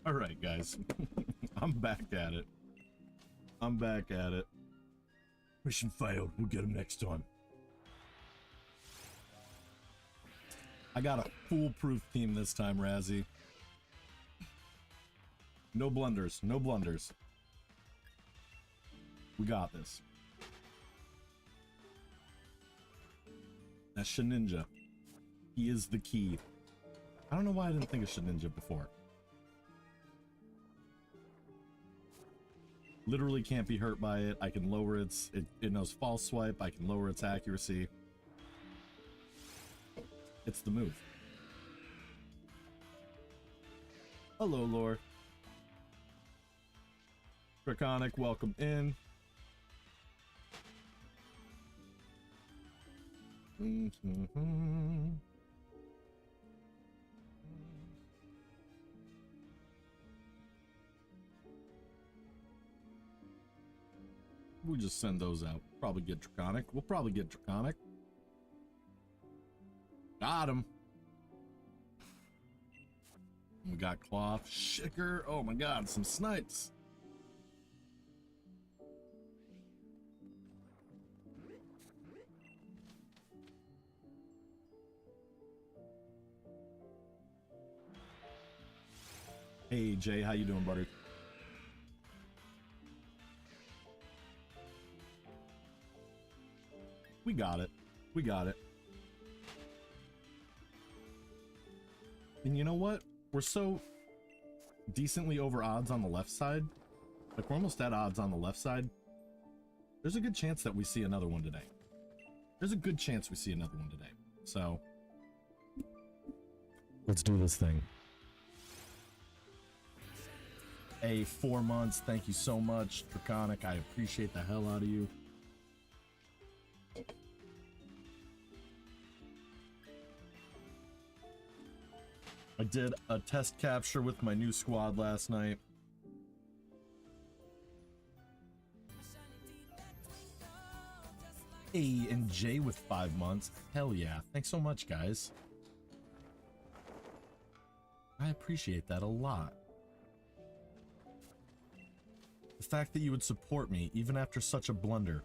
Alright, guys. I'm back at it. I'm back at it. Mission failed. We'll get him next time. I got a foolproof team this time, Razzie. No blunders. No blunders. We got this. That's Shedinja. He is the key. I don't know why I didn't think of Shedinja before. Literally can't be hurt by it. I can lower its... It knows false swipe. I can lower its accuracy. It's the move. Hello, Lore. Draconic, welcome in. We'll just send those out. Probably get Draconic. We'll probably get Draconic. Got him. We got Cloth. Shicker. Oh my god, some snipes. Hey Jay, how you doing, buddy? We got it. We got it. And you know what? We're so decently over odds on the left side. Like, we're almost at odds on the left side. There's a good chance that we see another one today. There's a good chance we see another one today. So, let's do this thing. Hey, 4 months. Thank you so much, Draconic. I appreciate the hell out of you. I did a test capture with my new squad last night. A and J with 5 months. Hell yeah. Thanks so much, guys. I appreciate that a lot. The fact that you would support me even after such a blunder.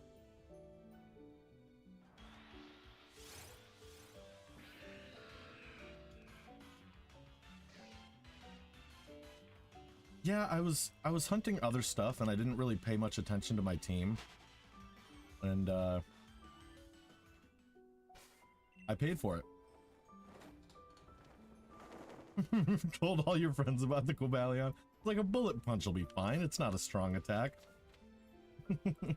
Yeah, I was hunting other stuff and I didn't really pay much attention to my team. And I paid for it. Told all your friends about the Cobalion. Like, a bullet punch will be fine. It's not a strong attack. It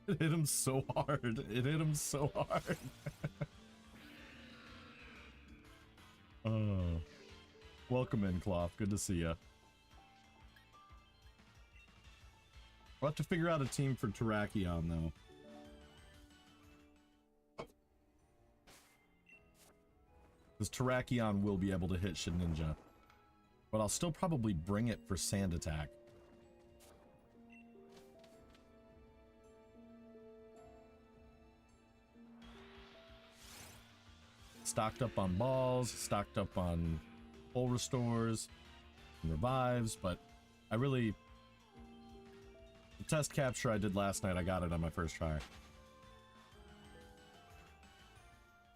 hit him so hard. It hit him so hard. Oh. Welcome in, Cloth. Good to see ya. We'll have to figure out a team for Terrakion, though. Because Terrakion will be able to hit Shedinja. But I'll still probably bring it for Sand Attack. Stocked up on balls, stocked up on full restores and revives, but I really... The test capture I did last night, I got it on my first try.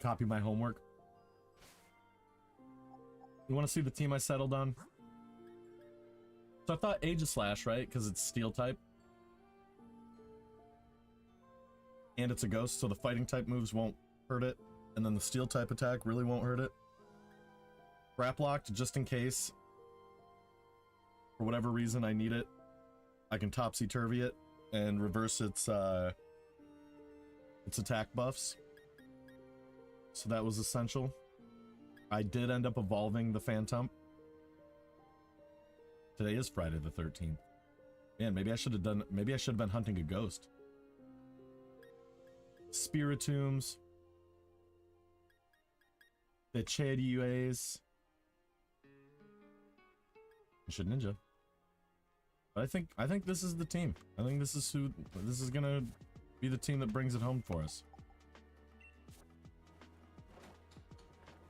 Copy my homework. You want to see the team I settled on? So I thought Aegislash, right? Because it's steel type. And it's a ghost, so the fighting type moves won't hurt it. And then the steel type attack really won't hurt it. Wrap locked, just in case. For whatever reason I need it. I can topsy-turvy it and reverse its attack buffs. So that was essential. I did end up evolving the Phantom. Today is Friday the 13th. Man, maybe I should have been hunting a ghost. Spiritombs. The Chadiues. Shedinja. But I think this is the team. I think this is gonna be the team that brings it home for us.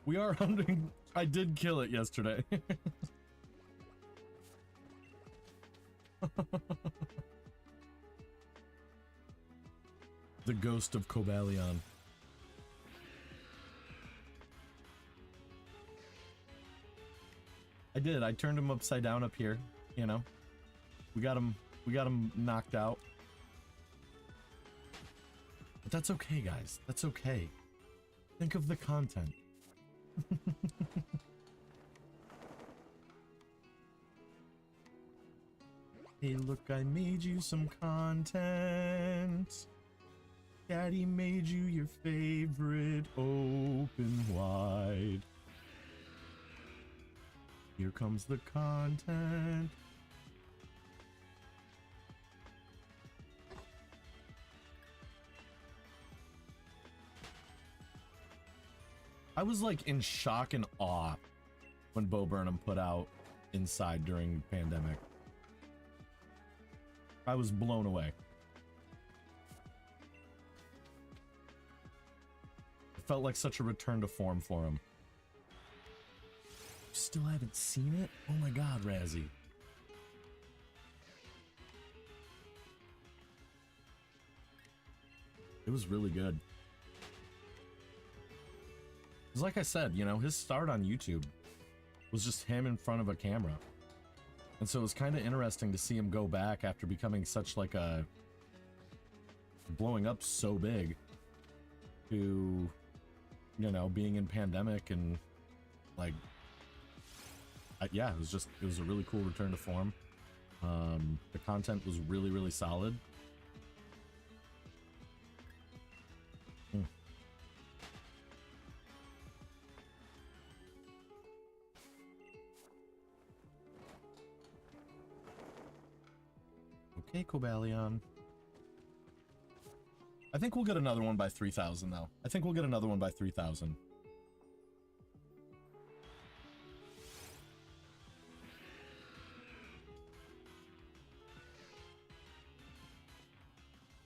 We are hunting I did kill it yesterday. The ghost of Cobalion. I did. I turned him upside down up here, you know. We got him knocked out. But that's okay, guys. That's okay. Think of the content. Hey, look, I made you some content. Daddy made you your favorite open wide. Here comes the content. I was like in shock and awe when Bo Burnham put out Inside during the pandemic. I was blown away. It felt like such a return to form for him. Still haven't seen it? Oh my god, Razzie. It was really good. It's like I said, you know, his start on YouTube was just him in front of a camera. And so it was kind of interesting to see him go back after becoming such like a... blowing up so big to, you know, being in pandemic and like... yeah, it was a really cool return to form. The content was really, really solid. Okay, Cobalion. I think we'll get another one by 3,000, though. I think we'll get another one by 3,000.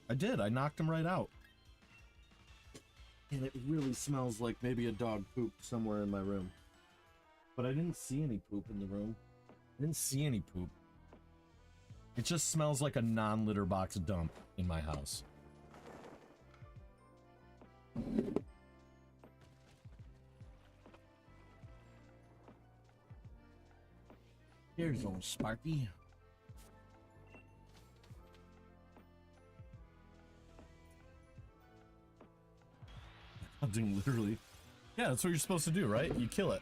I did. I knocked him right out. And it really smells like maybe a dog pooped somewhere in my room. But I didn't see any poop in the room. I didn't see any poop. It just smells like a non-litter box dump in my house. Here's old Sparky. Hunting literally. Yeah, that's what you're supposed to do, right? You kill it.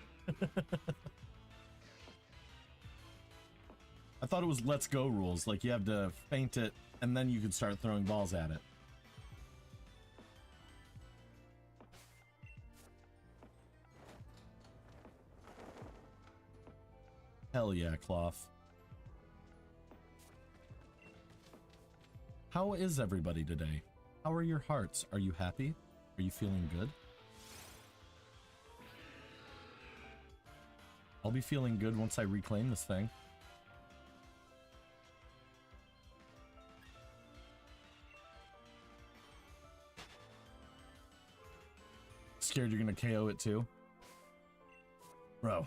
I thought it was let's go rules, like you have to feint it and then you could start throwing balls at it. Hell yeah, Cloth. How is everybody today? How are your hearts? Are you happy? Are you feeling good? I'll be feeling good once I reclaim this thing. Scared you're gonna KO it too? Bro.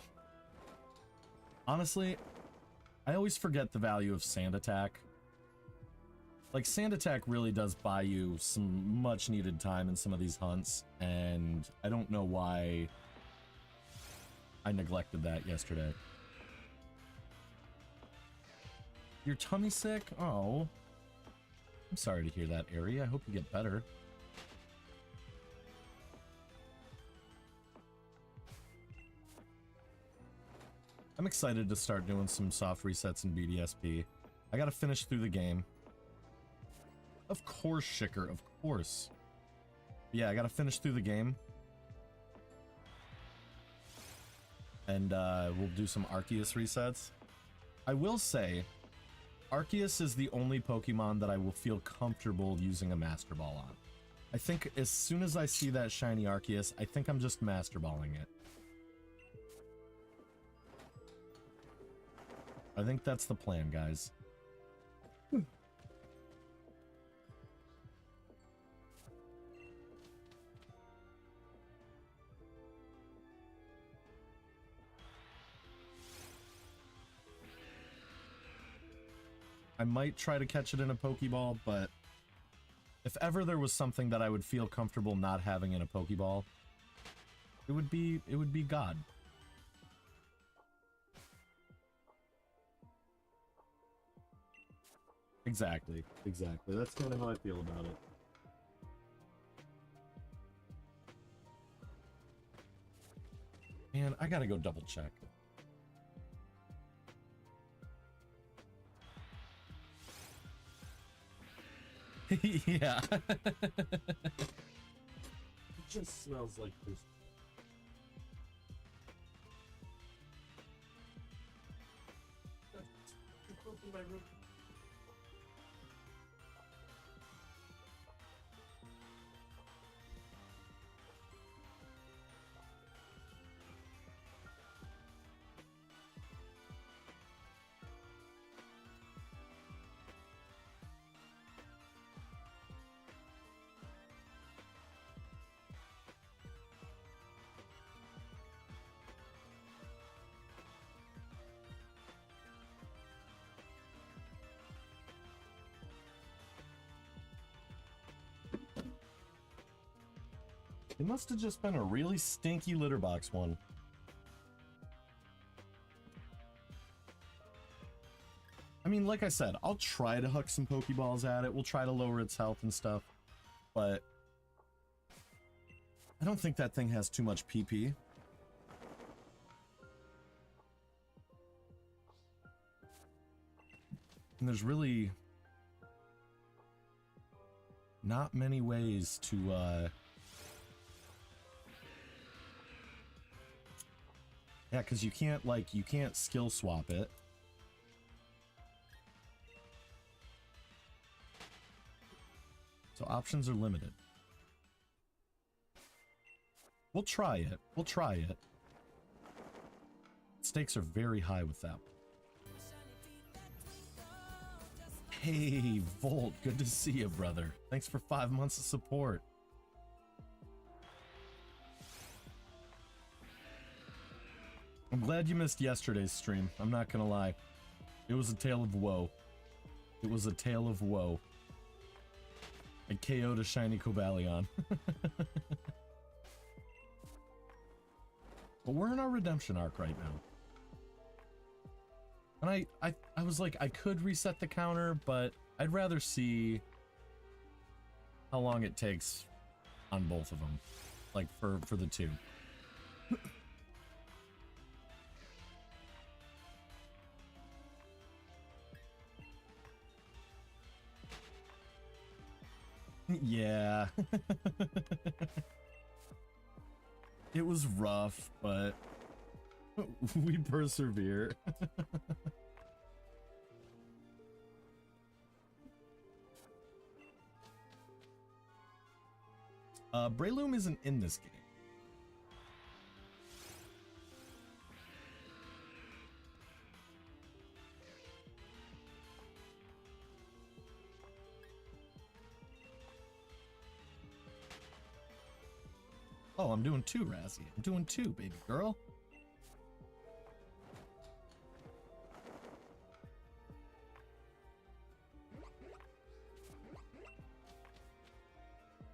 Honestly, I always forget the value of Sand Attack. Like, Sand Attack really does buy you some much needed time in some of these hunts, and I don't know why I neglected that yesterday. Your tummy sick? Oh. I'm sorry to hear that, Ari. I hope you get better. I'm excited to start doing some soft resets in BDSP. I gotta finish through the game. Of course, Shicker, of course. Yeah, I gotta finish through the game. And we'll do some Arceus resets. I will say, Arceus is the only Pokemon that I will feel comfortable using a Master Ball on. I think as soon as I see that shiny Arceus, I think I'm just Master Balling it. I think that's the plan, guys. I might try to catch it in a Pokeball, but if ever there was something that I would feel comfortable not having in a Pokeball, it would be God. Exactly. That's kind of how I feel about it. Man, I gotta go double check. Yeah. It just smells like this. It must have just been a really stinky litter box one. I mean, like I said, I'll try to huck some Pokeballs at it. We'll try to lower its health and stuff. But I don't think that thing has too much PP. And there's really not many ways to yeah, because you can't skill swap it. So options are limited. We'll try it. Stakes are very high with that. Hey, Volt, good to see you, brother. Thanks for 5 months of support. I'm glad you missed yesterday's stream. I'm not gonna lie. It was a tale of woe. I KO'd a shiny Cobalion. But we're in our redemption arc right now. And I was like, I could reset the counter, but I'd rather see how long it takes on both of them. Like, for the two. Yeah. It was rough, but we persevere. Breloom isn't in this game. Oh, I'm doing two, Razzie. I'm doing two, baby girl.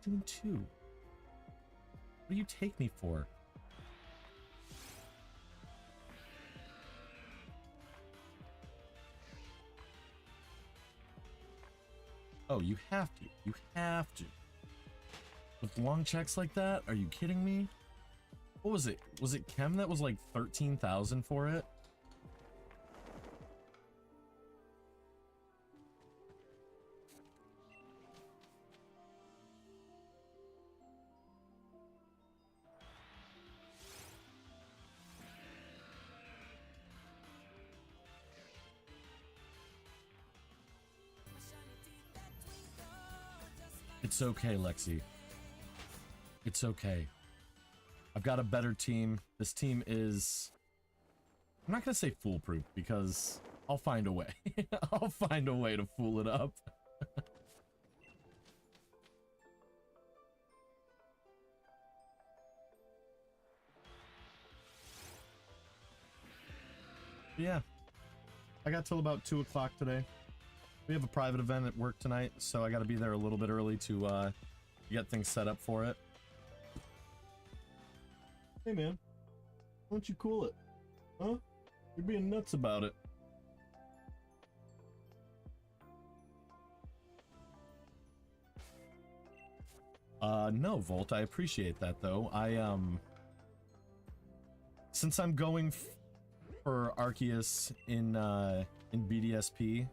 Doing two. What do you take me for? Oh, you have to. You have to. With long checks like that? Are you kidding me? What was it? Was it Chem that was like 13,000 for it? It's okay, Lexi. It's okay. I've got a better team. This team is... I'm not gonna say foolproof, because I'll find a way. I'll find a way to fool it up. Yeah. I got till about 2 o'clock today. We have a private event at work tonight, so I got to be there a little bit early to get things set up for it. Hey man, why don't you cool it? Huh? You're being nuts about it. No, Volt, I appreciate that though. Since I'm going for Arceus in BDSP,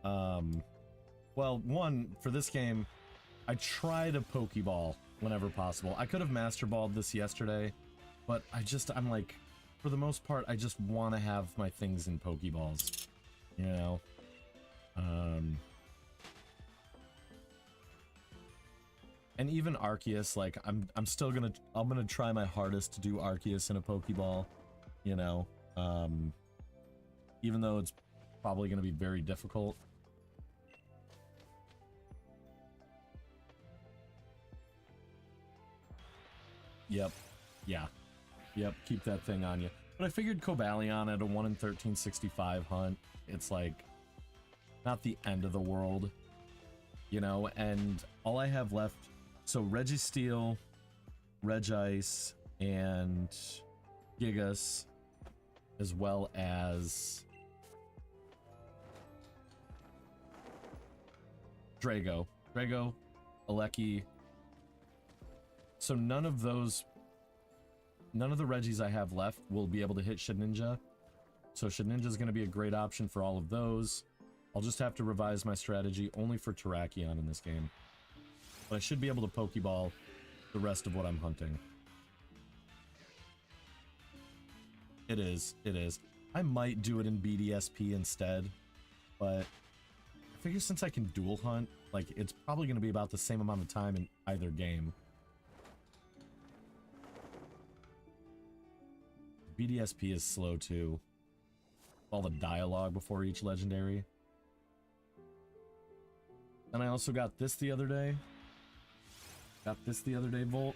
well, one, for this game, I try to Pokeball whenever possible. I could have Master Balled this yesterday, but I'm like, for the most part, I just want to have my things in Pokeballs, you know? And even Arceus, like, I'm gonna try my hardest to do Arceus in a Pokeball, you know? Even though it's probably gonna be very difficult. Yep. Yeah. Yep, keep that thing on you. But I figured Cobalion at a 1 in 1365 hunt, it's like, not the end of the world, you know? And all I have left, so Registeel, Regice, and Gigas, as well as Drago, Aleki. So none of the Regis I have left will be able to hit Shedinja. So Shedinja is going to be a great option for all of those. I'll just have to revise my strategy only for Terrakion in this game. But I should be able to Pokeball the rest of what I'm hunting. It is. I might do it in BDSP instead, but I figure since I can dual hunt, like, it's probably going to be about the same amount of time in either game. BDSP is slow too. All the dialogue before each legendary. And I also got this the other day. Volt.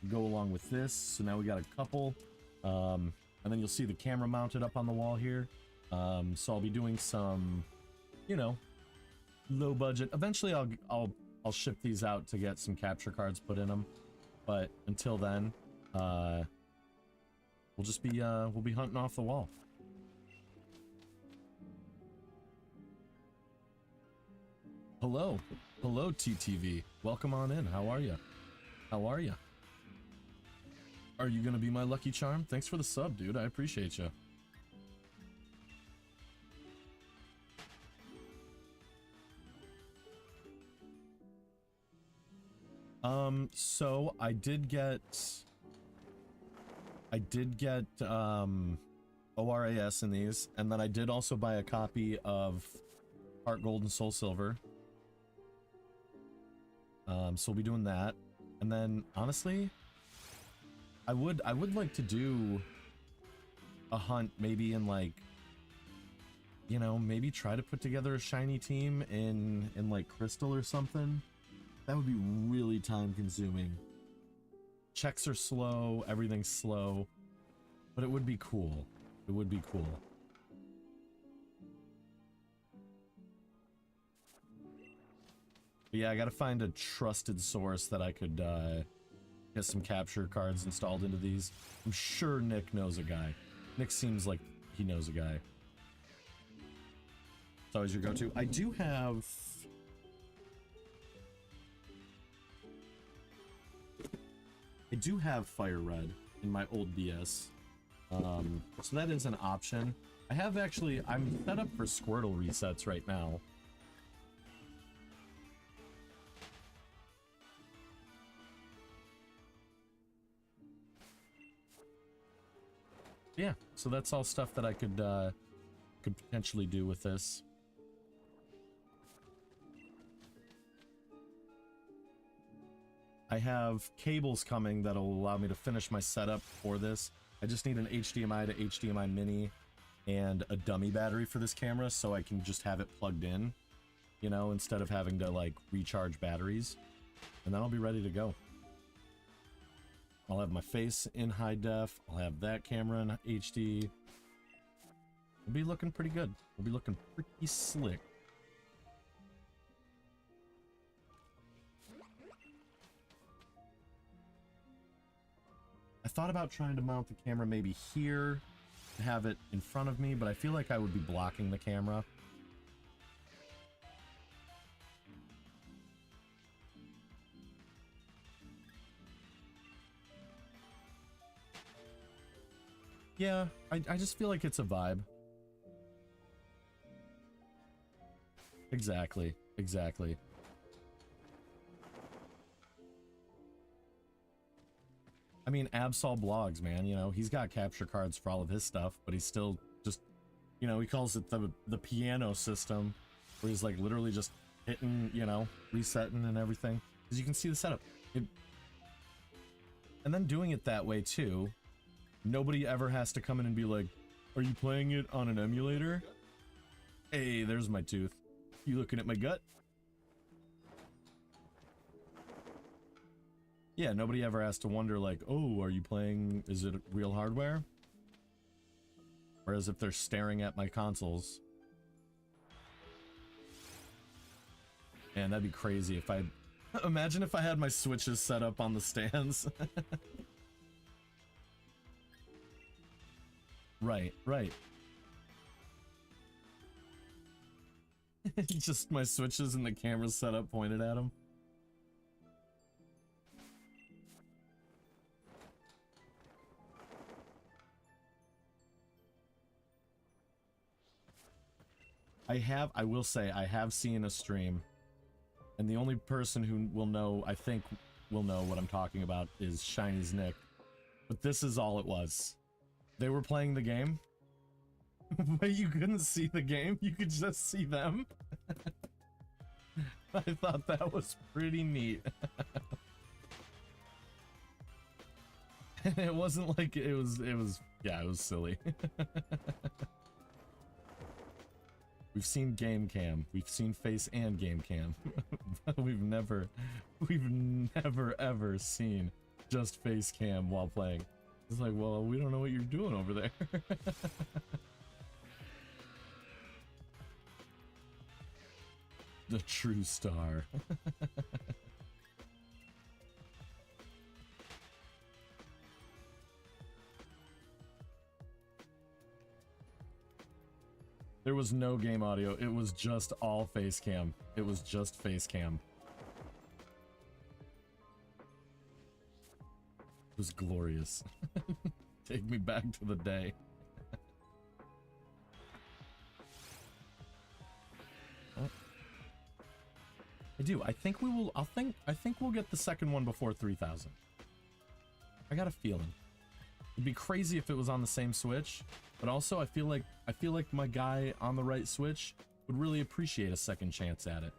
Go along with this. So now we got a couple. And then you'll see the camera mounted up on the wall here. So I'll be doing some, you know, low budget. Eventually I'll ship these out to get some capture cards put in them. But until then, we'll be hunting off the wall. Hello TTV, welcome on in. How are you? Are you gonna be my lucky charm? Thanks for the sub, dude. I appreciate you. So I did get ORAS in these, and then I did also buy a copy of Heart Gold and Soul Silver. So we'll be doing that. And then honestly, I would like to do a hunt maybe in, like, you know, maybe try to put together a shiny team in like Crystal or something. That would be really time consuming. Checks are slow, everything's slow, but it would be cool. It would be cool. But yeah, I gotta find a trusted source that I could get some capture cards installed into these. I'm sure Nick knows a guy. Nick seems like he knows a guy. It's always your go-to. I do have... Fire Red in my old BS. So that is an option. I'm set up for Squirtle resets right now. Yeah, so that's all stuff that I could potentially do with this. I have cables coming that'll allow me to finish my setup for this. I just need an HDMI to HDMI mini and a dummy battery for this camera so I can just have it plugged in, you know, instead of having to, like, recharge batteries. And then I'll be ready to go. I'll have my face in high def. I'll have that camera in HD. We'll be looking pretty good. We'll be looking pretty slick. I thought about trying to mount the camera maybe here, to have it in front of me, but I feel like I would be blocking the camera. Yeah, I just feel like it's a vibe. Exactly, exactly. I mean, Absol blogs, man, you know, he's got capture cards for all of his stuff, but he's still just, you know, he calls it the piano system, where he's like literally just hitting, you know, resetting and everything. Because you can see the setup. And then doing it that way too, nobody ever has to come in and be like, are you playing it on an emulator? Hey, there's my tooth. You looking at my gut? Yeah, nobody ever has to wonder like, oh, are you playing, is it real hardware? Whereas if they're staring at my consoles. Man, that'd be crazy if I... Imagine if I had my switches set up on the stands. Right, right. Just my switches and the camera set up pointed at them. I will say, I have seen a stream, and the only person who will know, I think, will know what I'm talking about is Shiny's Nick. But this is all it was. They were playing the game, but you couldn't see the game, you could just see them. I thought that was pretty neat. It wasn't like it was, yeah, it was silly. We've seen game cam, we've seen face and game cam, but we've never ever seen just face cam while playing. It's like, well, we don't know what you're doing over there. The true star. There was no game audio. It was just all face cam. It was just face cam. It was glorious. Take me back to the day. Oh. I do. I think we will. I think we'll get the second one before 3,000. I got a feeling. It'd be crazy if it was on the same Switch, but also I feel like my guy on the right Switch would really appreciate a second chance at it.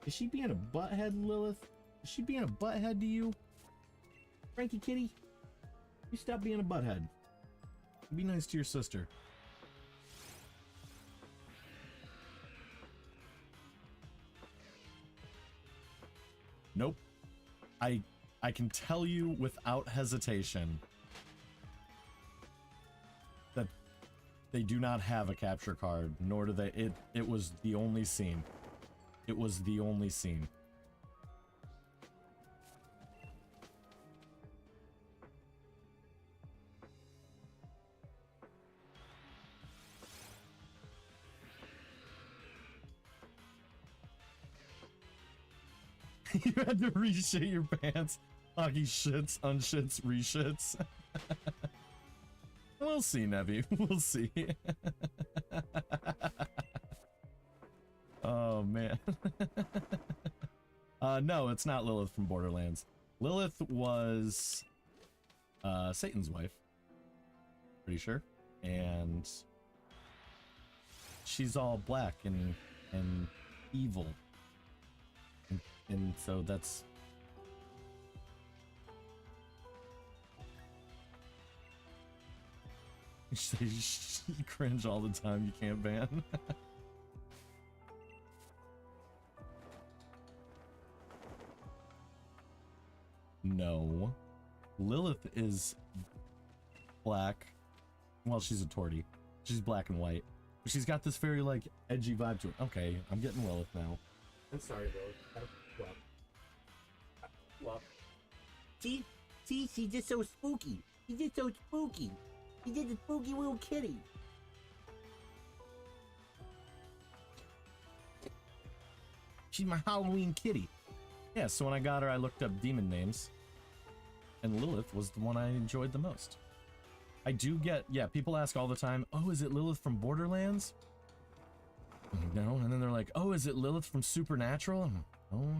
Is she being a butthead, Lilith? Is she being a butthead to you? Frankie Kitty? You stop being a butthead. Be nice to your sister. Nope. I can tell you without hesitation that they do not have a capture card, nor do they. It was the only scene. It was the only scene. You had to reshit your pants. Hockey shits, unshits, reshits. We'll see, Nevi. We'll see. Oh, man. No, it's not Lilith from Borderlands. Lilith was Satan's wife. Pretty sure. And she's all black and evil. And so that's... You cringe all the time, you can't ban. No. Lilith is black Well, she's a tortie. She's black and white. But she's got this very, like, edgy vibe to it. Okay, I'm getting Lilith now. I'm sorry, Lilith. Well. See, she's just so spooky. She's just so spooky. She's just a spooky little kitty. She's my Halloween kitty. Yeah, so when I got her, I looked up demon names. And Lilith was the one I enjoyed the most. I do get, yeah, people ask all the time, oh, is it Lilith from Borderlands? No, and then they're like, oh, is it Lilith from Supernatural? Oh.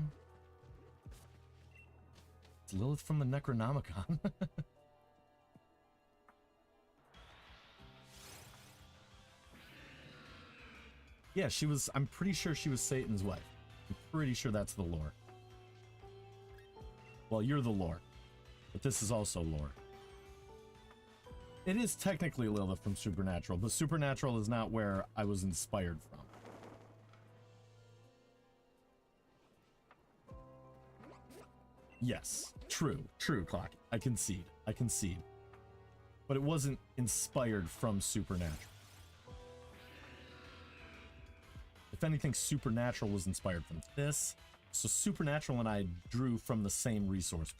It's Lilith from the Necronomicon. Yeah, she was, I'm pretty sure she was Satan's wife. I'm pretty sure that's the lore. Well, you're the lore, but this is also lore. It is technically Lilith from Supernatural, but Supernatural is not where I was inspired from. Yes, true, Clock. I concede. But it wasn't inspired from Supernatural. If anything, Supernatural was inspired from this. So Supernatural and I drew from the same resource.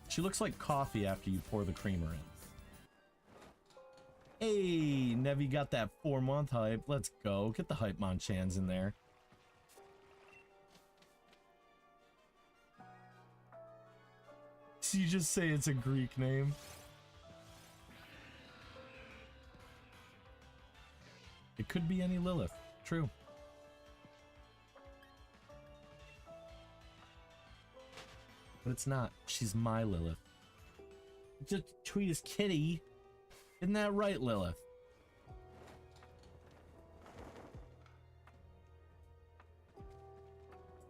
She looks like coffee after you pour the creamer in. Hey, Nevi got that 4-month hype. Let's go. Get the hype Monchans in there. So you just say it's a Greek name? It could be any Lilith. True. But it's not. She's my Lilith. Just treat us kitty. Isn't that right, Lilith?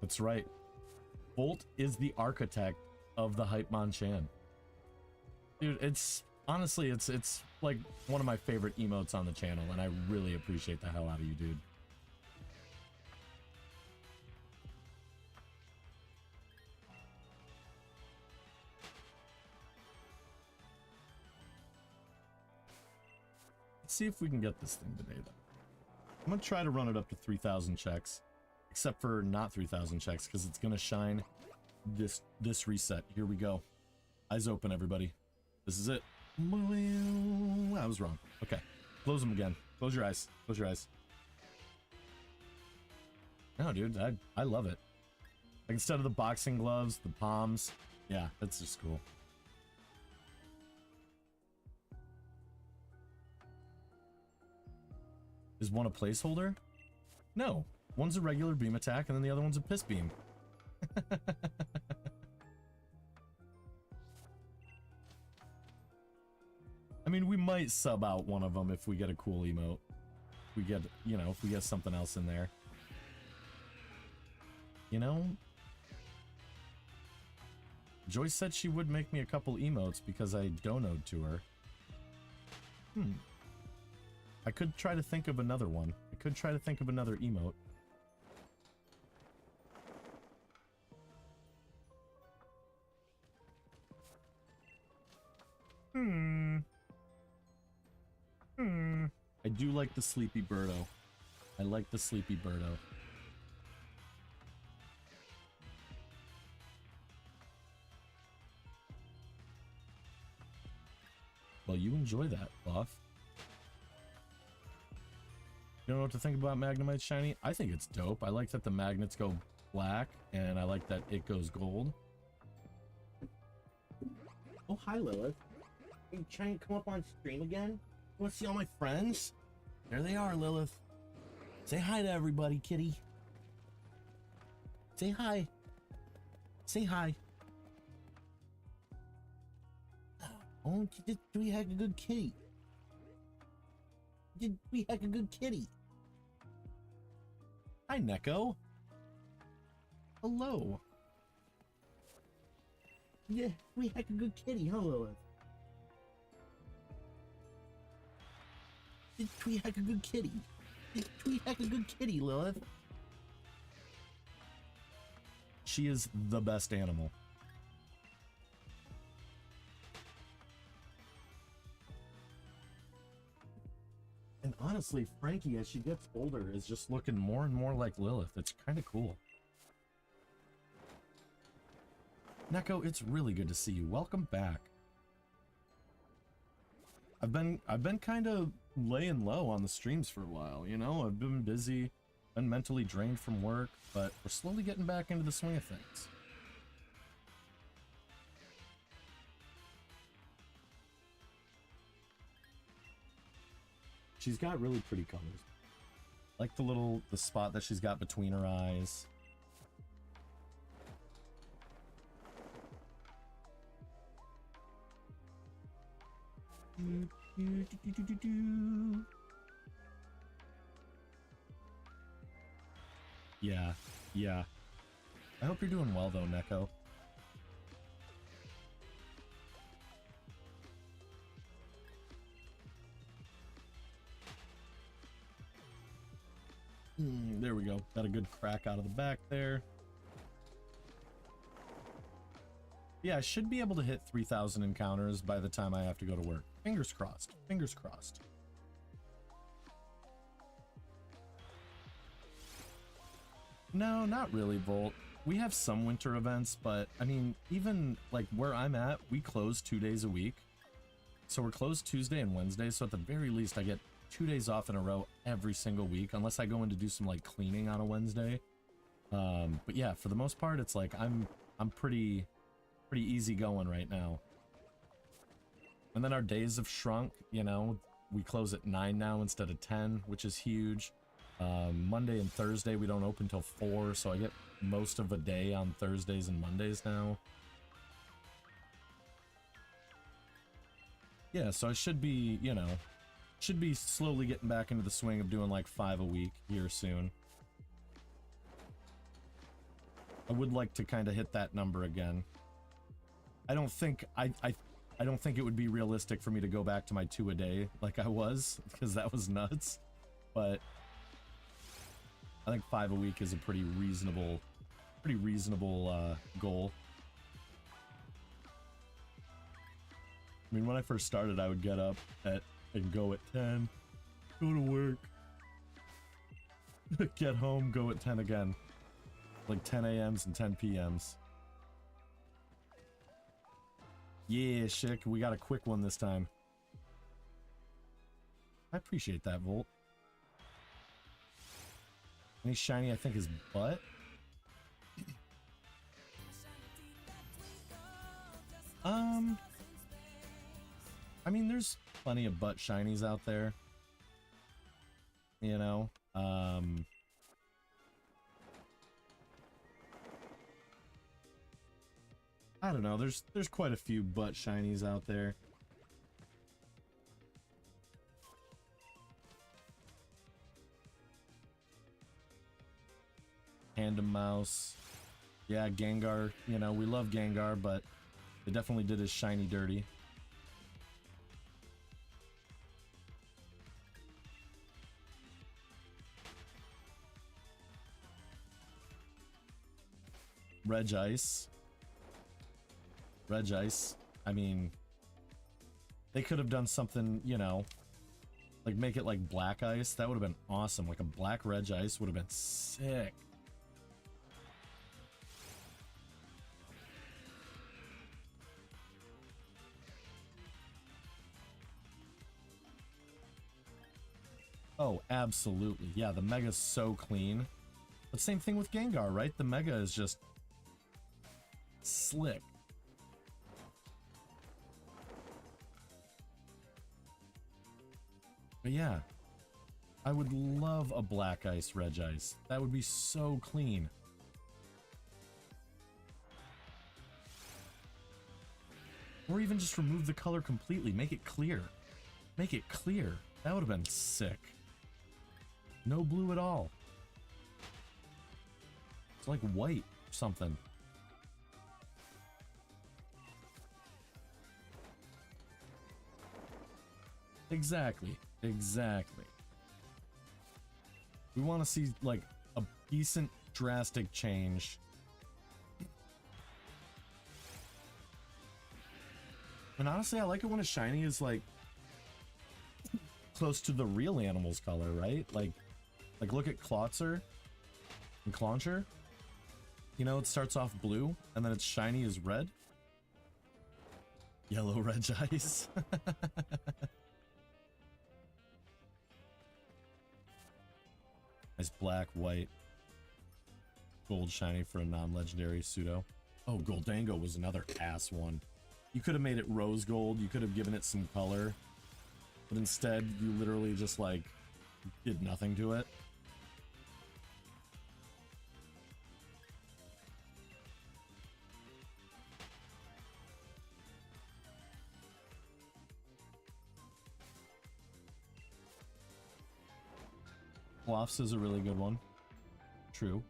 That's right. Bolt is the architect of the Hype Monchan. Dude, it's honestly, it's like one of my favorite emotes on the channel, and I really appreciate the hell out of you, dude. Let's see if we can get this thing today, though. I'm gonna try to run it up to 3,000 checks, except for not 3,000 checks, because it's gonna shine this reset. Here we go. Eyes open, everybody. This is it. I was wrong. Okay, close them again. Close your eyes. Close your eyes. No, dude, I love it. Like, instead of the boxing gloves, the palms. Yeah, that's just cool. Is one a placeholder? No. One's a regular beam attack, and then the other one's a piss beam. I mean, we might sub out one of them if we get a cool emote. We get, you know, if we get something else in there. You know? Joyce said she would make me a couple emotes because I donoed to her. I could try to think of another one. I could try to think of another emote. I do like the Sleepy Birdo. I like the Sleepy Birdo. Well, you enjoy that, Buff. You don't know what to think about Magnemite Shiny? I think it's dope. I like that the magnets go black, and I like that it goes gold. Oh, hi, Lilith. Are you trying to come up on stream again? You want to see all my friends? There they are, Lilith. Say hi to everybody, kitty. Say hi. Say hi. Oh, you did we heck a good kitty. You did we heck a good kitty. Hi, Neko. Hello. Yeah, we heck a good kitty, huh, Lilith? Did we heck a good kitty? Did we heck a good kitty, Lilith? She is the best animal. honestly, Frankie, as she gets older, is just looking more and more like Lilith. It's kind of cool. Neko, it's really good to see you. Welcome back. I've been kind of laying low on the streams for a while, you know? I've been busy, been mentally drained from work, but we're slowly getting back into the swing of things. She's got really pretty colors. Like the spot that she's got between her eyes. Yeah, yeah. I hope you're doing well though, Neko. There we go. Got a good crack out of the back there. Yeah, I should be able to hit 3,000 encounters by the time I have to go to work. Fingers crossed. Fingers crossed. No, not really, Volt. We have some winter events, but I mean, even like where I'm at, we close 2 days a week. So we're closed Tuesday and Wednesday, so at the very least I get 2 days off in a row every single week, unless I go in to do some like cleaning on a Wednesday. But yeah, for the most part, it's like I'm pretty easy going right now. And then our days have shrunk, you know, we close at 9 now instead of 10, which is huge. Monday and Thursday we don't open till 4, so I get most of a day on Thursdays and Mondays now. Yeah, so I should be, you know, should be slowly getting back into the swing of doing like 5 a week here soon. I would like to kind of hit that number again. I don't think I don't think it would be realistic for me to go back to my 2 a day like I was, because that was nuts. But I think 5 a week is a pretty reasonable goal. I mean, when I first started, I would get up and go at 10, go to work, get home, go at 10 again, like 10 a.m.s and 10 p.m.s. Yeah, Schick, we got a quick one this time. I appreciate that, Volt. Any shiny, I think, is butt. I mean, there's plenty of butt shinies out there. You know, I don't know, there's quite a few butt shinies out there. Panda Mouse. Yeah, Gengar, you know, we love Gengar, but they definitely did his shiny dirty. Regice. Regice. I mean, they could have done something, you know, like make it like Black Ice. That would have been awesome. Like a black Regice would have been sick. Oh, absolutely. Yeah, the Mega's so clean. But same thing with Gengar, right? The Mega is just slick. But yeah, I would love a Black Ice Regice. That would be so clean. Or even just remove the color completely. Make it clear. Make it clear. That would have been sick. No blue at all. It's like white or something. Exactly. Exactly. We want to see like a decent drastic change. And honestly, I like it when a shiny is like close to the real animal's color, right? Like look at Klotzer and Clauncher. You know, it starts off blue and then it's shiny as red. Yellow Regice. Nice black, white, gold shiny for a non-legendary pseudo. Oh, Goldango was another ass one. You could have made it rose gold. You could have given it some color. But instead, you literally just, like, did nothing to it. Lofts is a really good one. True.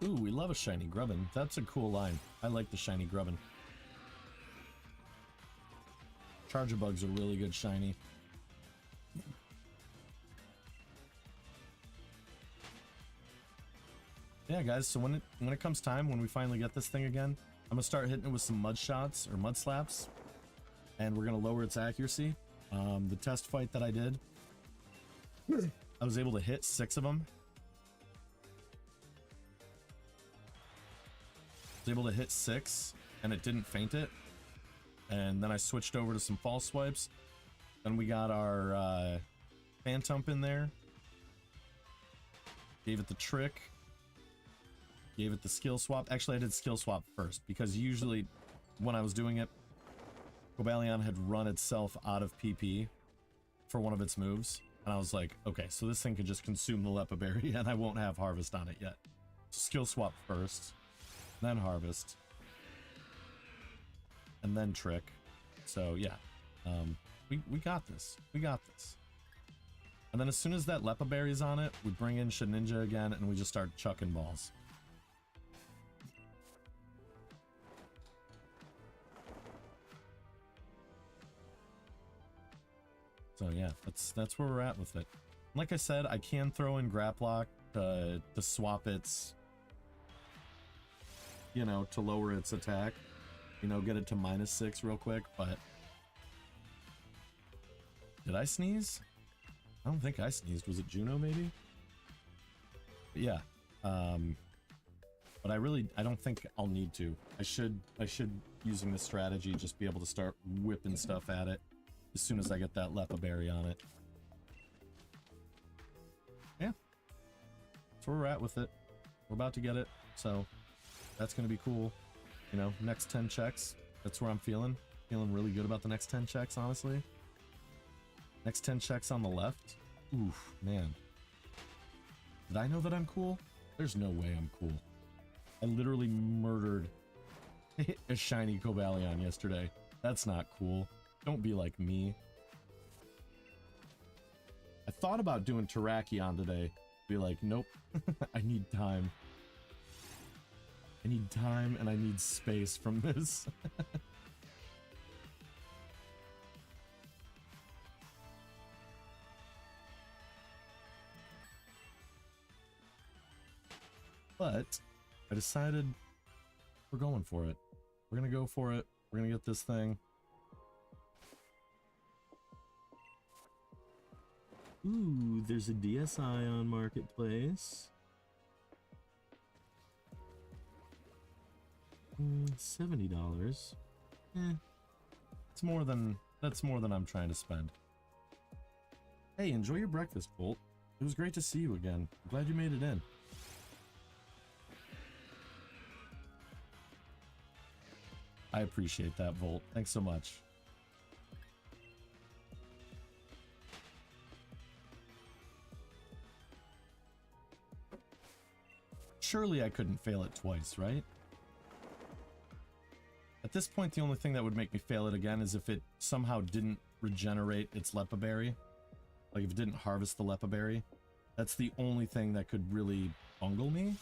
Ooh, we love a shiny Grubbin. That's a cool line. I like the shiny Grubbin. Chargebug's a really good shiny. Yeah, guys, so when it comes time, when we finally get this thing again, I'm gonna start hitting it with some mud shots or mud slaps, and we're gonna lower its accuracy. The test fight that I did, I was able to hit 6 of them. I was able to hit 6, and it didn't faint it. And then I switched over to some false swipes. Then we got our Phantom in there. Gave it the trick. Gave it the skill swap. Actually, I did skill swap first, because usually when I was doing it, Cobalion had run itself out of PP for one of its moves. And I was like, okay, so this thing could just consume the Lepa Berry and I won't have Harvest on it yet. So skill swap first, then Harvest, and then Trick. So yeah, we got this. We got this. And then as soon as that Lepa Berry's on it, we bring in Shedinja again and we just start chucking balls. So yeah, that's where we're at with it. Like I said, I can throw in Graplock to swap its, you know, to lower its attack, you know, get it to -6 real quick, but did I sneeze? I don't think I sneezed. Was it Juno maybe? But yeah, but I don't think I'll need to. I should using this strategy just be able to start whipping stuff at it as soon as I get that Lepa Berry on it. Yeah, that's where we're at with it. We're about to get it, so that's gonna be cool. You know, next 10 checks, that's where I'm feeling really good about the next 10 checks, honestly. Next 10 checks on the left. Oof, man. Did I know that I'm cool? There's no way I'm cool. I literally murdered a shiny Cobalion yesterday. That's not cool. Don't be like me. I thought about doing Terrakion today. Be like, nope. I need time. I need time and I need space from this. But I decided we're going for it. We're gonna go for it. We're gonna get this thing. Ooh, there's a DSI on Marketplace. $70. It's more than, that's more than I'm trying to spend. Hey, enjoy your breakfast, Bolt. It was great to see you again. I'm glad you made it in. I appreciate that, Volt. Thanks so much. Surely I couldn't fail it twice, right? At this point, the only thing that would make me fail it again is if it somehow didn't regenerate its Lepa Berry. Like if it didn't harvest the Lepa Berry. That's the only thing that could really bungle me.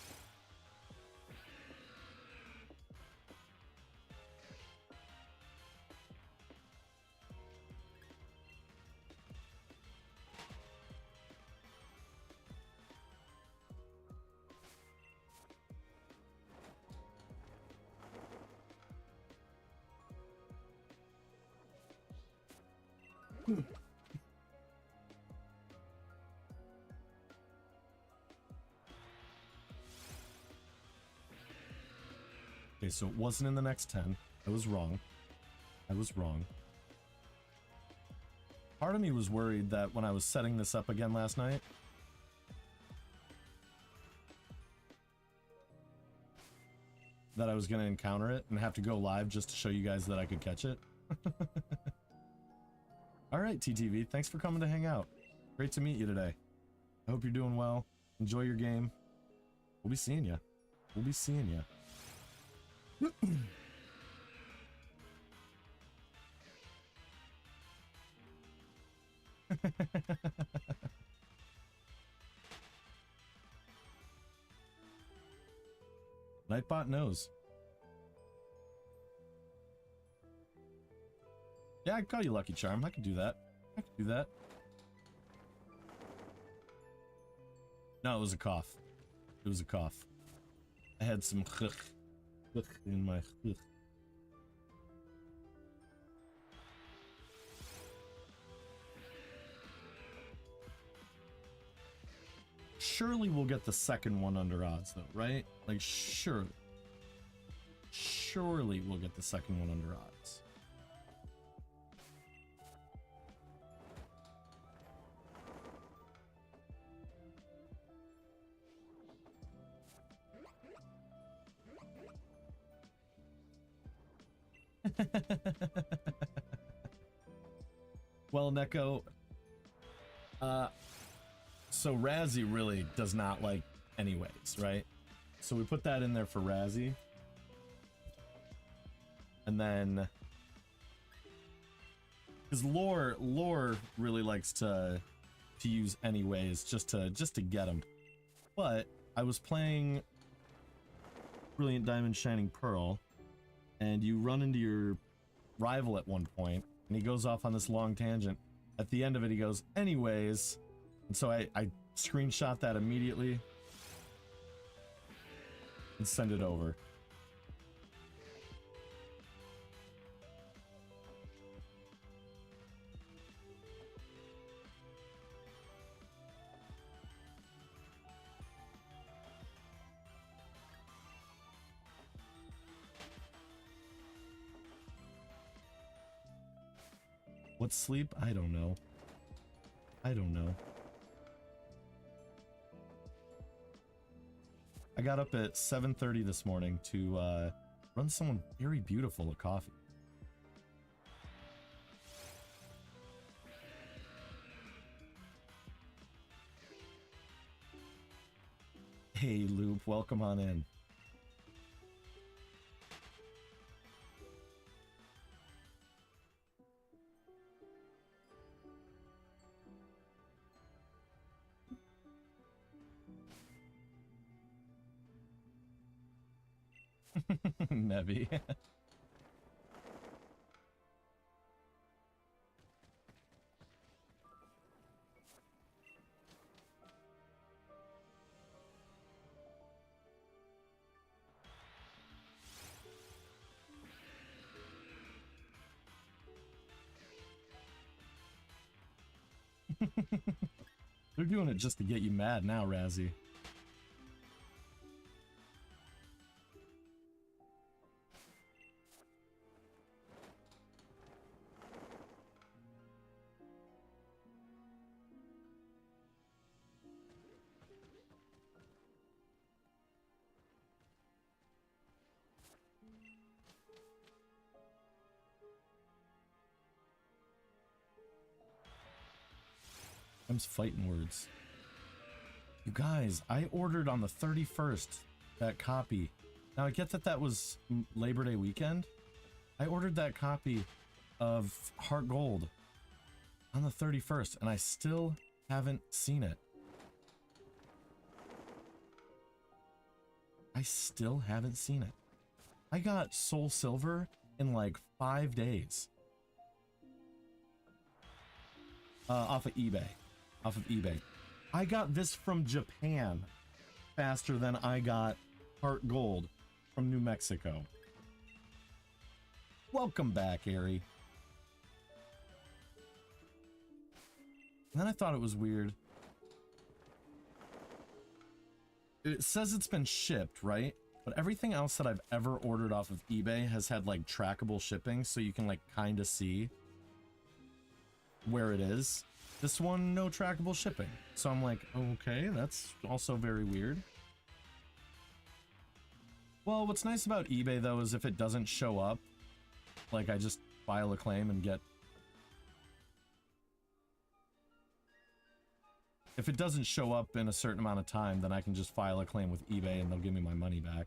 Okay, so it wasn't in the next 10. I was wrong. I was wrong. Part of me was worried that when I was setting this up again last night, that I was going to encounter it and have to go live just to show you guys that I could catch it. All right, TTV, thanks for coming to hang out. Great to meet you today. I hope you're doing well. Enjoy your game. We'll be seeing you. We'll be seeing you. Nightbot knows. Yeah, I can call you Lucky Charm. I can do that. I can do that. No, it was a cough. It was a cough. I had some in my Surely we'll get the second one under odds, though, right? Like, surely. Surely we'll get the second one under odds. Well, Neko, so Razzie really does not like anyways, right? So we put that in there for Razzie. And then because lore really likes to use anyways just to get him. But I was playing Brilliant Diamond Shining Pearl, and you run into your rival at one point, and he goes off on this long tangent. At the end of it, he goes, anyways. And so I screenshot that immediately and send it over. What's sleep? I don't know. I don't know. I got up at 7:30 this morning to run someone very beautiful a coffee. Hey, Loop, welcome on in. Nebby. They're doing it just to get you mad now, Razzie. Fighting words. You guys, I ordered on the 31st that copy. Now I get that that was Labor Day weekend. I ordered that copy of Heart Gold on the 31st and I still haven't seen it. I still haven't seen it. I got Soul Silver in like 5 days. Off of eBay. Off of eBay. I got this from Japan faster than I got Heart Gold from New Mexico. Welcome back, Ari. And then I thought it was weird. It says it's been shipped, right? But everything else that I've ever ordered off of eBay has had like trackable shipping, so you can like kind of see where it is. This one, no trackable shipping. So I'm like, okay, that's also very weird. Well, what's nice about eBay though is if it doesn't show up, like I just file a claim and get... If it doesn't show up in a certain amount of time, then I can just file a claim with eBay and they'll give me my money back.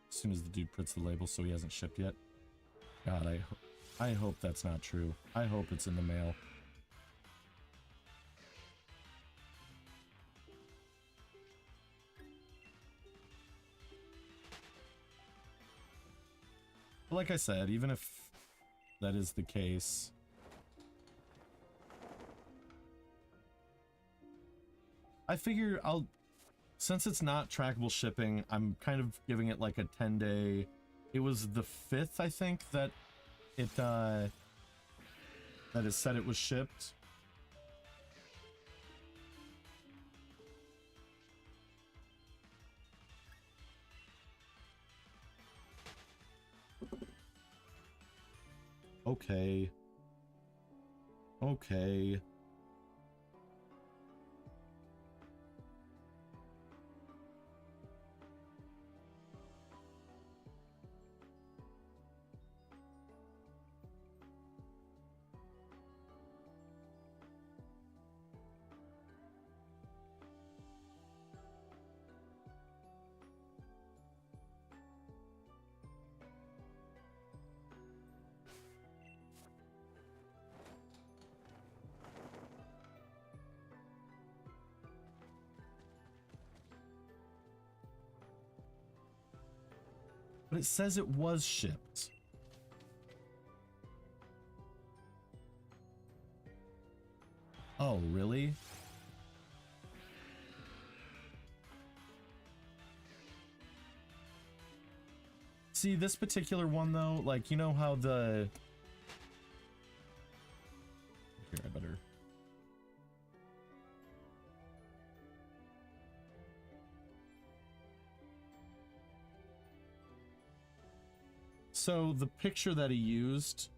As soon as the dude puts the label so he hasn't shipped yet. God, I hope that's not true. I hope it's in the mail. But like I said, even if that is the case, I figure since it's not trackable shipping, I'm kind of giving it like a 10-day. It was the 5th, I think, that it said it was shipped. Okay. Okay. But it says it was shipped. Oh, really? See, this particular one, though, like, you know how the... Here, I better... So the picture that he used,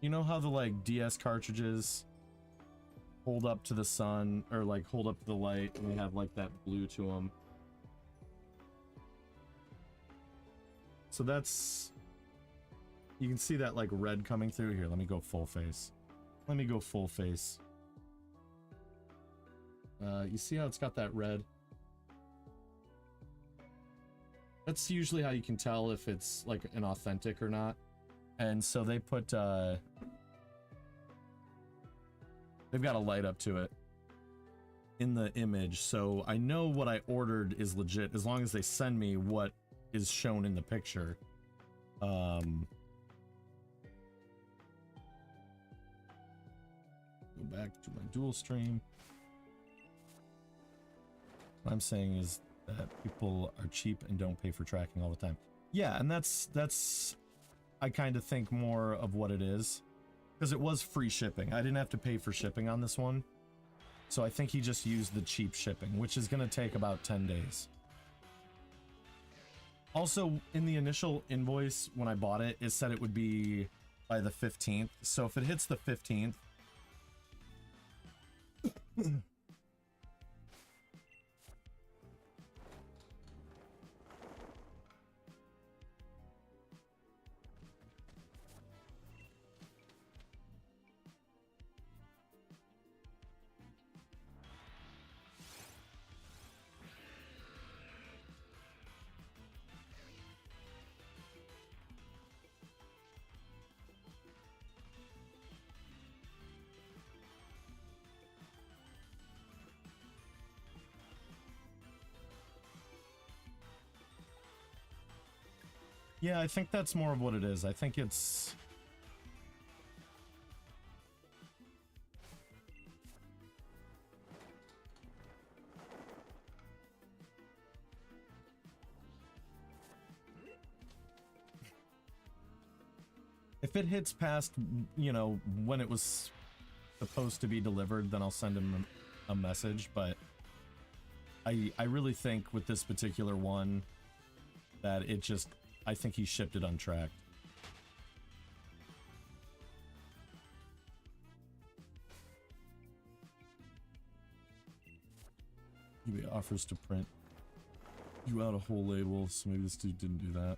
you know how the like DS cartridges hold up to the sun or like hold up to the light and they have like that blue to them? So that's, you can see that like red coming through here. Let me go full face. Let me go full face. You see how it's got that red? That's usually how you can tell if it's like an authentic or not. And so they put, they've got a light up to it in the image. So I know what I ordered is legit as long as they send me what is shown in the picture. Go back to my dual stream. What I'm saying is that people are cheap and don't pay for tracking all the time. Yeah, and that's I kind of think more of what it is, because it was free shipping. I didn't have to pay for shipping on this one, so I think he just used the cheap shipping, which is going to take about 10 days. Also, in the initial invoice when I bought it, it said it would be by the 15th, so if it hits the 15th yeah, I think that's more of what it is. I think it's... If it hits past, you know, when it was supposed to be delivered, then I'll send him a message, but I really think with this particular one that it just, I think he shipped it untracked. eBay offers to print you out a whole label, so maybe this dude didn't do that.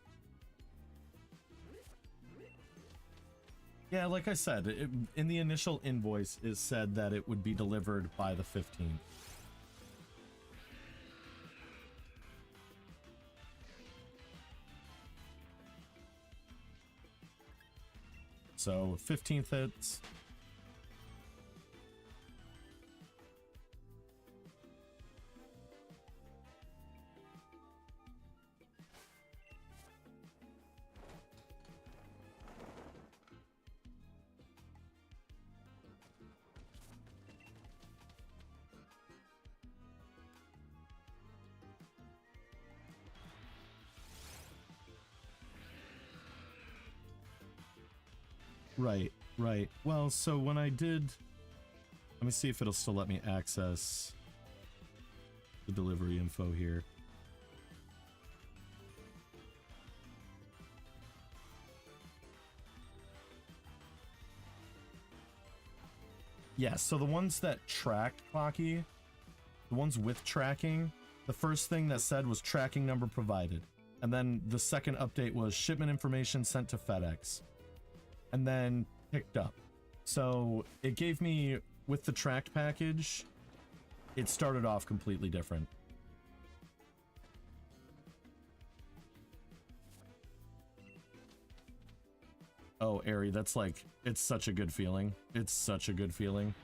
Yeah, like I said, in the initial invoice, it said that it would be delivered by the 15th. So 15th hits. Right, right. Well, so when I did, let me see if it'll still let me access the delivery info here. Yeah, so the ones that tracked Clocky, the ones with tracking, the first thing that said was tracking number provided. And then the second update was shipment information sent to FedEx. And then picked up. So it gave me, with the tracked package, it started off completely different. Oh, Ari, that's like, it's such a good feeling. It's such a good feeling. And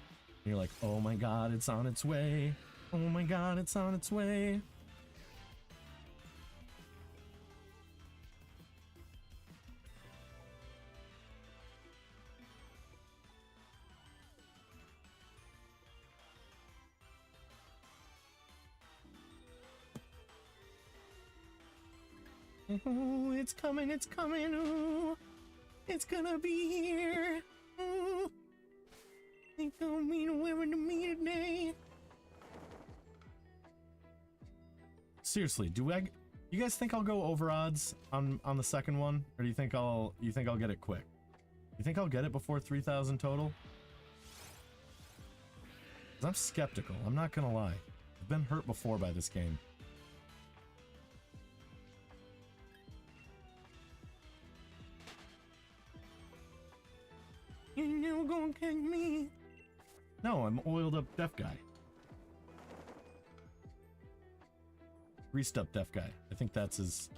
you're like, oh my god, it's on its way. Oh my god, it's on its way. Oh, it's coming, ooh. It's gonna be here. Ooh. It's gonna be delivered to me today. Seriously, you guys think I'll go over odds on the second one? Or do you think I'll get it quick? You think I'll get it before 3,000 total? 'Cause I'm skeptical, I'm not gonna lie. I've been hurt before by this game. You're never gonna catch me. No, I'm oiled up deaf guy. Greased up deaf guy. I think that's his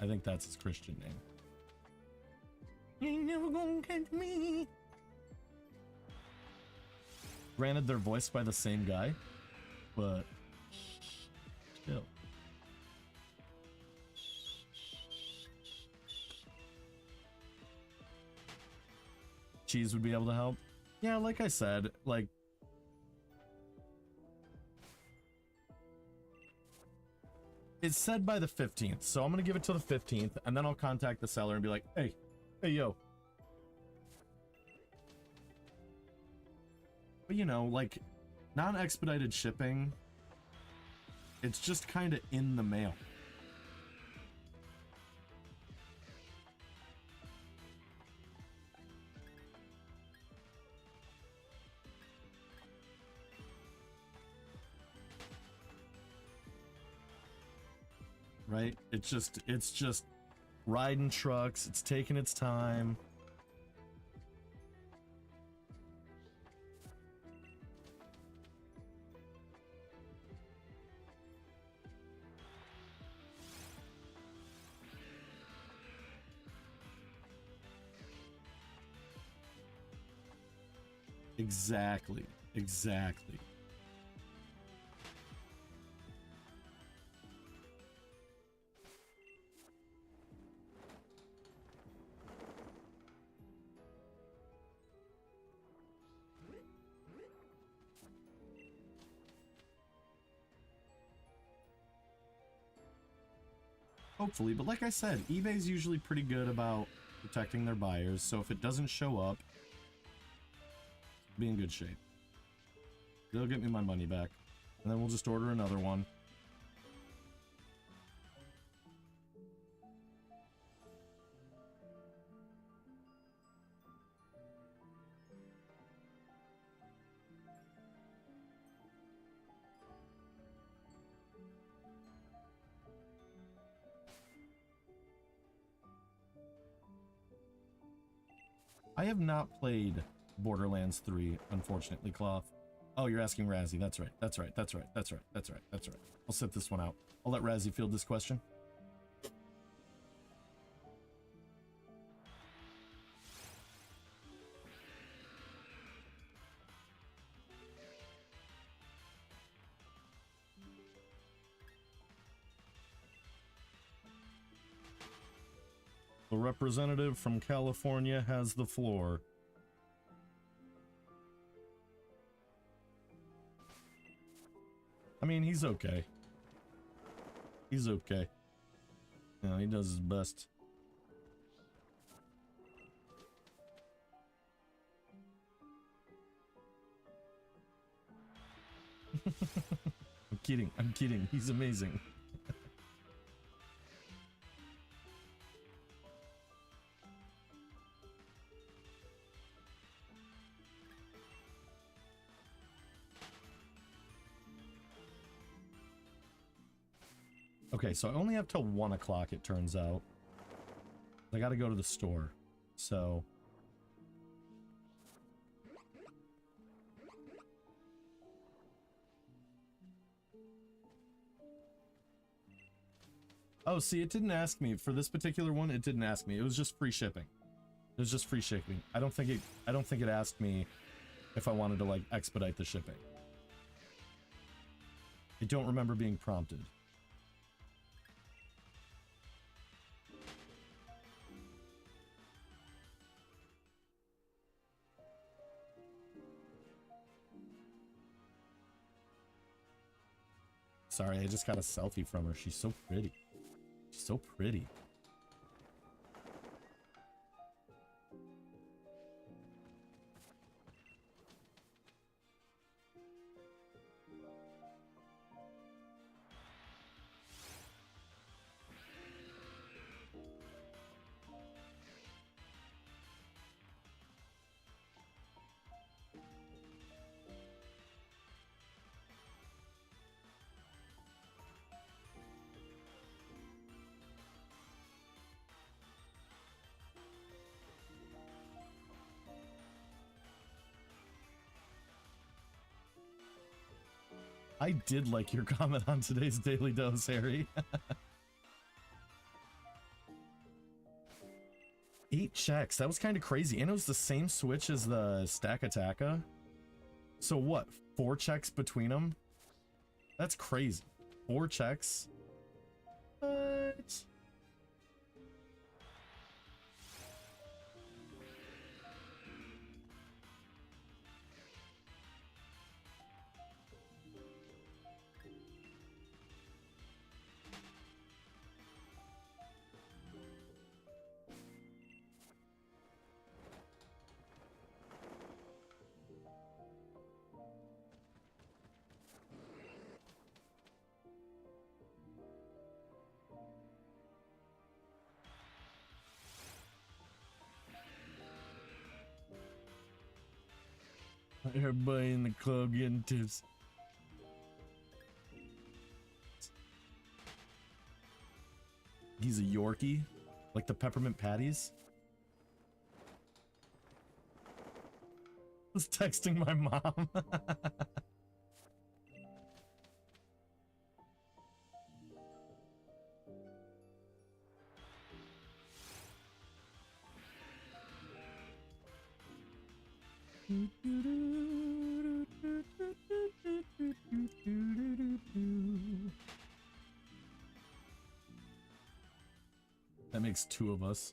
Christian name. You're never gonna catch me. Granted, they're voiced by the same guy, but still. Cheese would be able to help. Yeah, like I said, like, it's said by the 15th, so I'm gonna give it to the 15th, and then I'll contact the seller and be like, hey, yo. But you know, like, non-expedited shipping, it's just kind of in the mail. Right? It's just riding trucks. It's taking its time. Exactly. Exactly. Hopefully, but like I said, eBay's usually pretty good about protecting their buyers, so if it doesn't show up, be in good shape. They'll get me my money back. And then we'll just order another one. I have not played Borderlands 3, unfortunately, Cloth. Oh, you're asking Razzie. That's right. That's right. That's right. That's right. That's right. That's right. I'll sit this one out. I'll let Razzie field this question. The representative from California has the floor. I mean, he's okay. He's okay. You know, he does his best. I'm kidding. I'm kidding. He's amazing. Okay, so I only have till 1 o'clock, it turns out. I gotta go to the store, so... Oh, see, it didn't ask me. For this particular one, it didn't ask me. It was just free shipping. It was just free shipping. I don't think it asked me if I wanted to, like, expedite the shipping. I don't remember being prompted. Sorry, I just got a selfie from her. She's so pretty. She's so pretty. I did like your comment on today's Daily Dose, Harry. 8 checks. That was kind of crazy. And it was the same switch as the Stack Attacka. So what? 4 checks between them? That's crazy. 4 checks? What? Everybody in the club getting tips. He's a Yorkie? Like the peppermint patties? I was texting my mom. That makes 2 of us.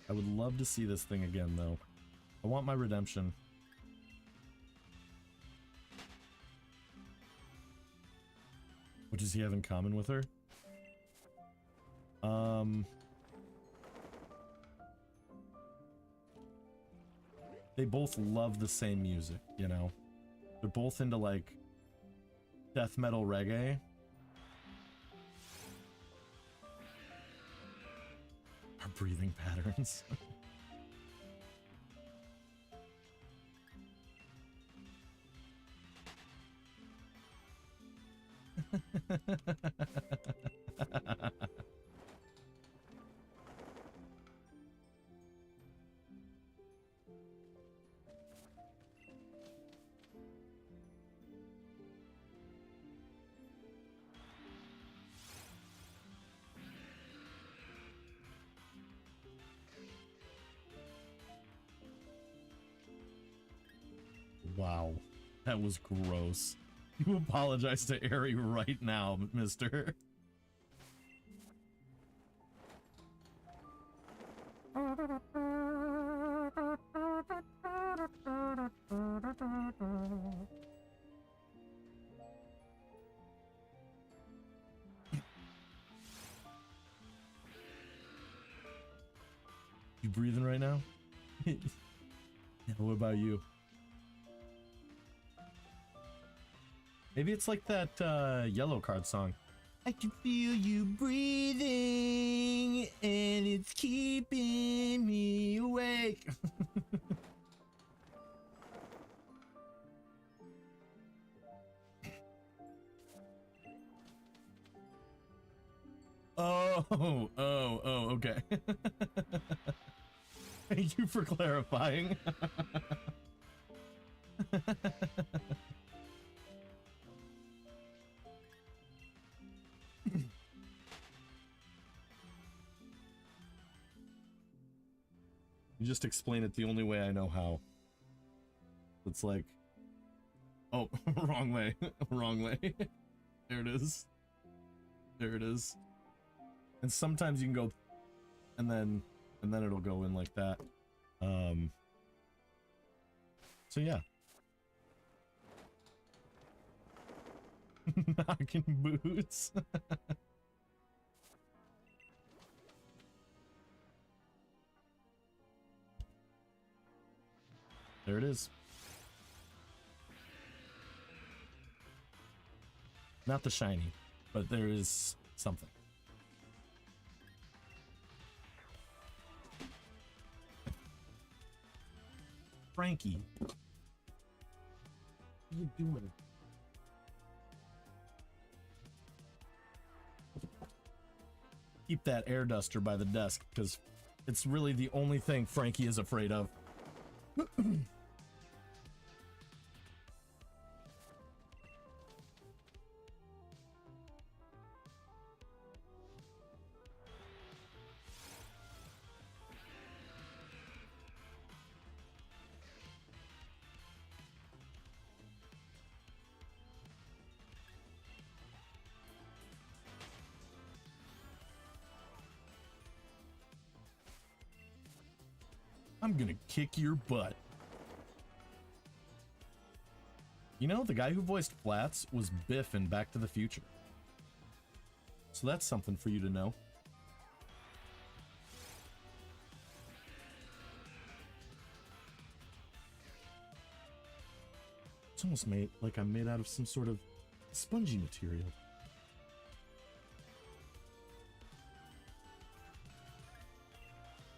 I would love to see this thing again, though. I want my redemption. What does he have in common with her? They both love the same music, you know? They're both into, like, death metal reggae. Our breathing patterns. Wow, that was gross. You apologize to Ari right now, mister. You breathing right now? Yeah, what about you? Maybe it's like that yellow card song. I can feel you breathing and it's keeping me awake. Oh, okay. Thank you for clarifying. You just explain it the only way I know how. It's like, oh, wrong way, wrong way. There it is. There it is. And sometimes you can go, and then it'll go in like that. So yeah. Knocking boots. There it is. Not the shiny, but there is something. Frankie. What are you doing? Keep that air duster by the desk, because it's really the only thing Frankie is afraid of. I'm gonna kick your butt. You know, the guy who voiced Flats was Biff in Back to the Future. So that's something for you to know. It's almost made like I'm made out of some sort of spongy material.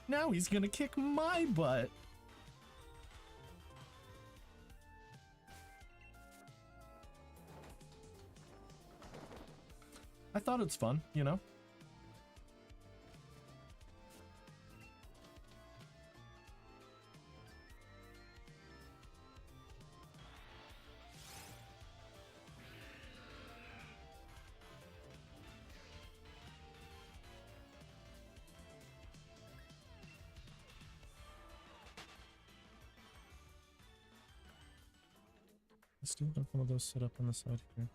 Now he's gonna kick my butt. I thought it's fun, you know? I still have one of those set up on the side here.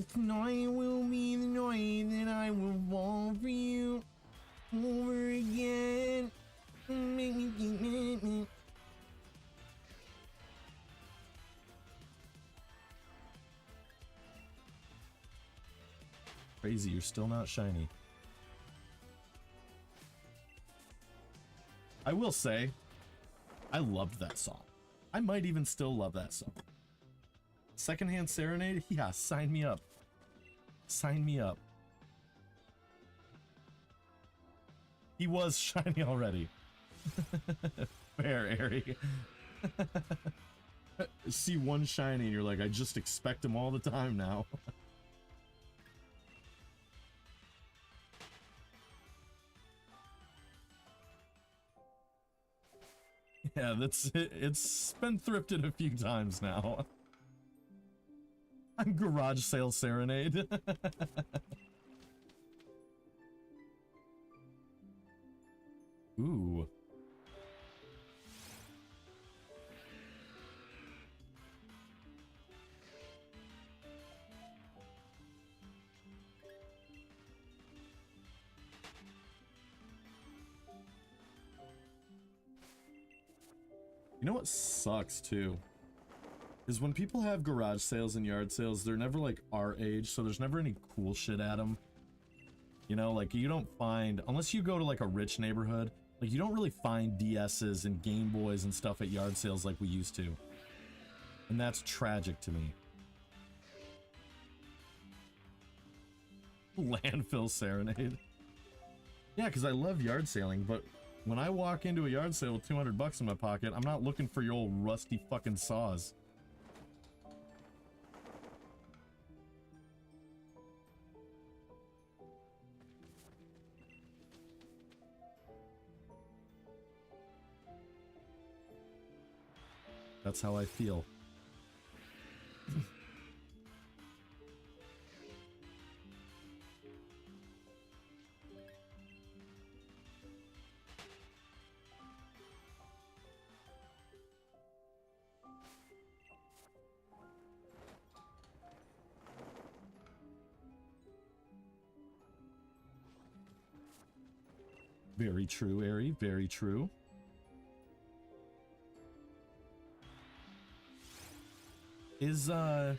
tonight will be the night that I will fall for you over again. Make me think. Crazy, you're still not shiny. I will say, I loved that song. I might even still love that song. Secondhand Serenade? Yeah, sign me up. Sign me up. He was shiny already. Fair, Ari. See one shiny and you're like, I just expect him all the time now. Yeah, that's it. It's been thrifted a few times now. I'm garage sale Serenade. Ooh. You know what sucks too? Is when people have garage sales and yard sales, they're never like our age, so there's never any cool shit at them. You know, like you don't find, unless you go to like a rich neighborhood, like you don't really find DS's and Game Boys and stuff at yard sales like we used to. And that's tragic to me. Landfill Serenade. Yeah, because I love yard sailing, but when I walk into a yard sale with 200 bucks in my pocket, I'm not looking for your old rusty fucking saws. That's how I feel. Very true, Ari. Very true. Is that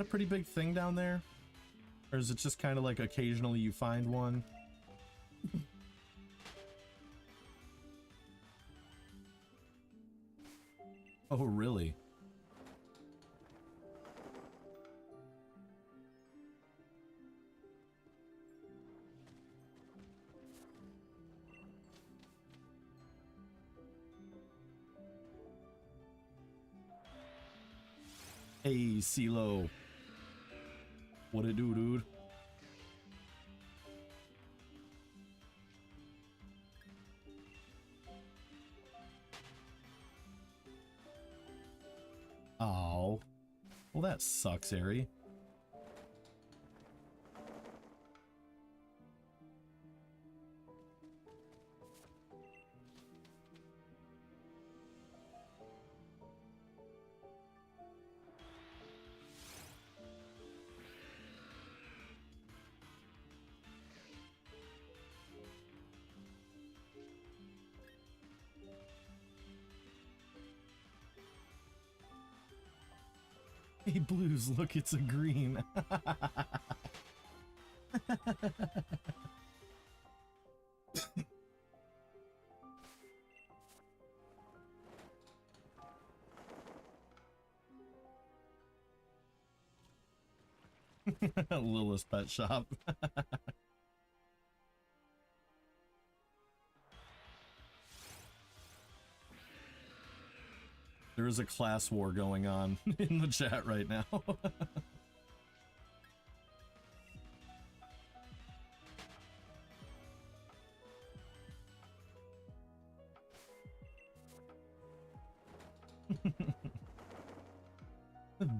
a pretty big thing down there? Or is it just kind of like occasionally you find one? Oh, really? Hey, CeeLo. What it do, dude? Oh. Well, that sucks, Ari. Hey, Blues, look, it's a green. Lilith's Pet Shop. There is a class war going on in the chat right now.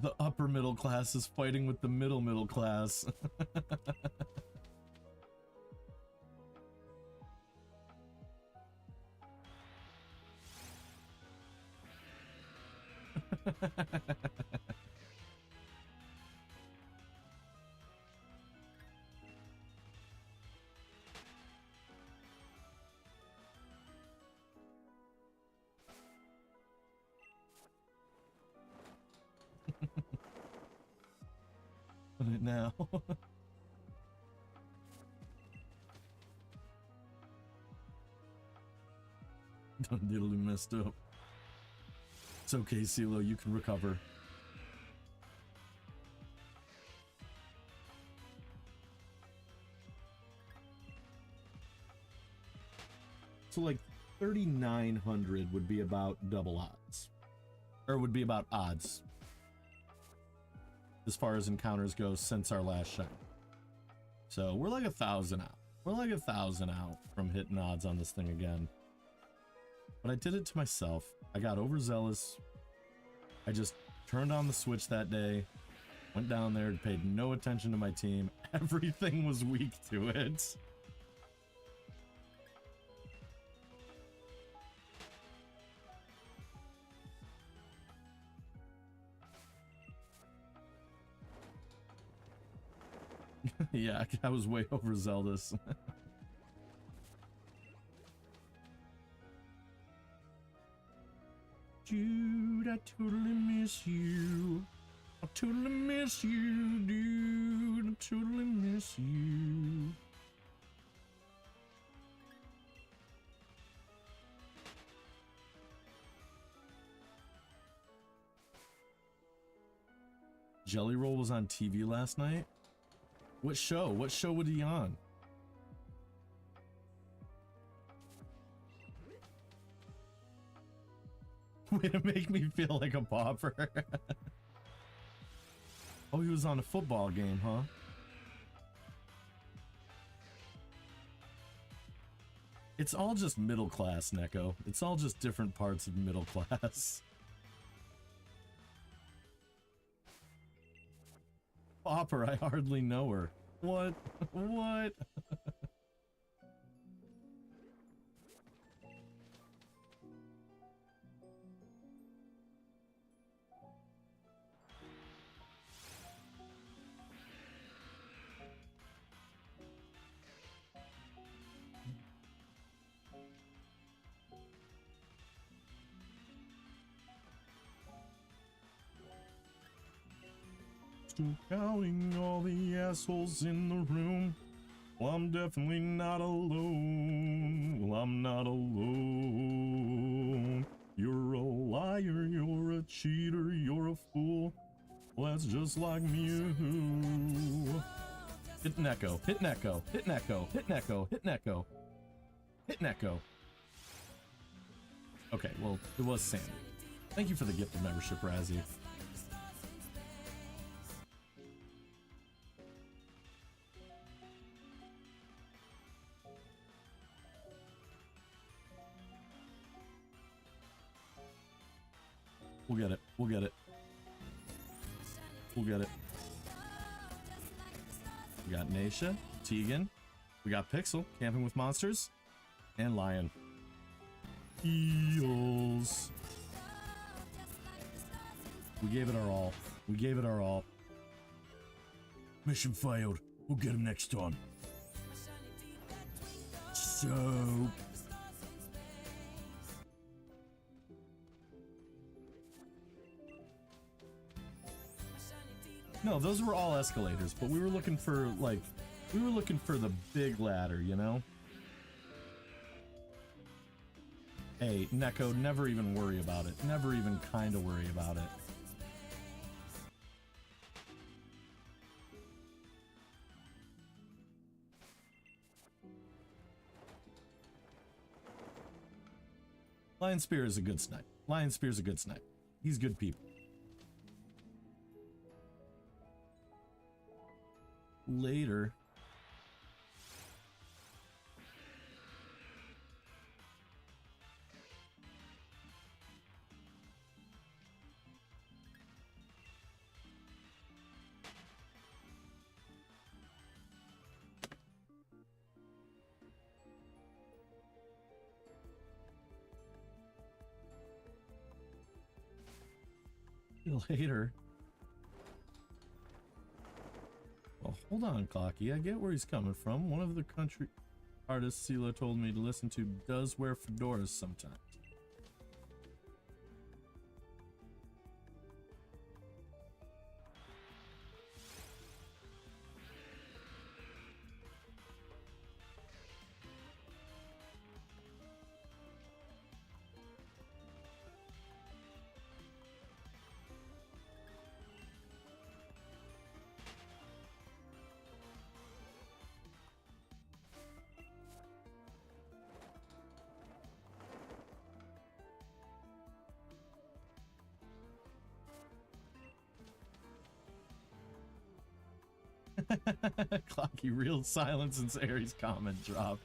The upper middle class is fighting with the middle class. doing it now. Done diddly messed up. It's okay, CeeLo, you can recover. So like 3,900 would be about double odds. Or would be about odds. As far as encounters go since our last shine. So we're like 1,000 out. We're like 1,000 out from hitting odds on this thing again. But I did it to myself. I got overzealous. I just turned on the switch that day. Went down there and paid no attention to my team. Everything was weak to it. Yeah, I was way overzealous. Dude, I totally miss you. I totally miss you, dude. I totally miss you. Jelly Roll was on TV last night. What show? What show was he on? Way to make me feel like a pauper. Oh, he was on a football game, huh? It's all just middle class, Neko. It's all just different parts of middle class. Pauper, I hardly know her. What? What? Still counting all the assholes in the room. Well, I'm definitely not alone. Well, I'm not alone. You're a liar, you're a cheater, you're a fool. Well, that's just like me. Hit Neko, hit Neko, hit Neko, hit Neko, hit Neko, hit Neko. Okay, well, it was Sandy. Thank you for the gift of membership, Razzie. We'll get it. We'll get it. We'll get it. We got Naisha, Tegan. We got Pixel, Camping with Monsters, and Lion. Eels. We gave it our all. We gave it our all. Mission failed. We'll get him next time. So... No, those were all escalators, but we were looking for, like, we were looking for the big ladder, you know? Hey, Neko, never even worry about it. Never even kind of worry about it. Lion Spear is a good snipe. Lion Spear's a good snipe. He's good people. Later. Later. Well, hold on, Clocky. I get where he's coming from. One of the country artists CeeLo told me to listen to does wear fedoras sometimes. Clocky, real silence since Aries' comment dropped.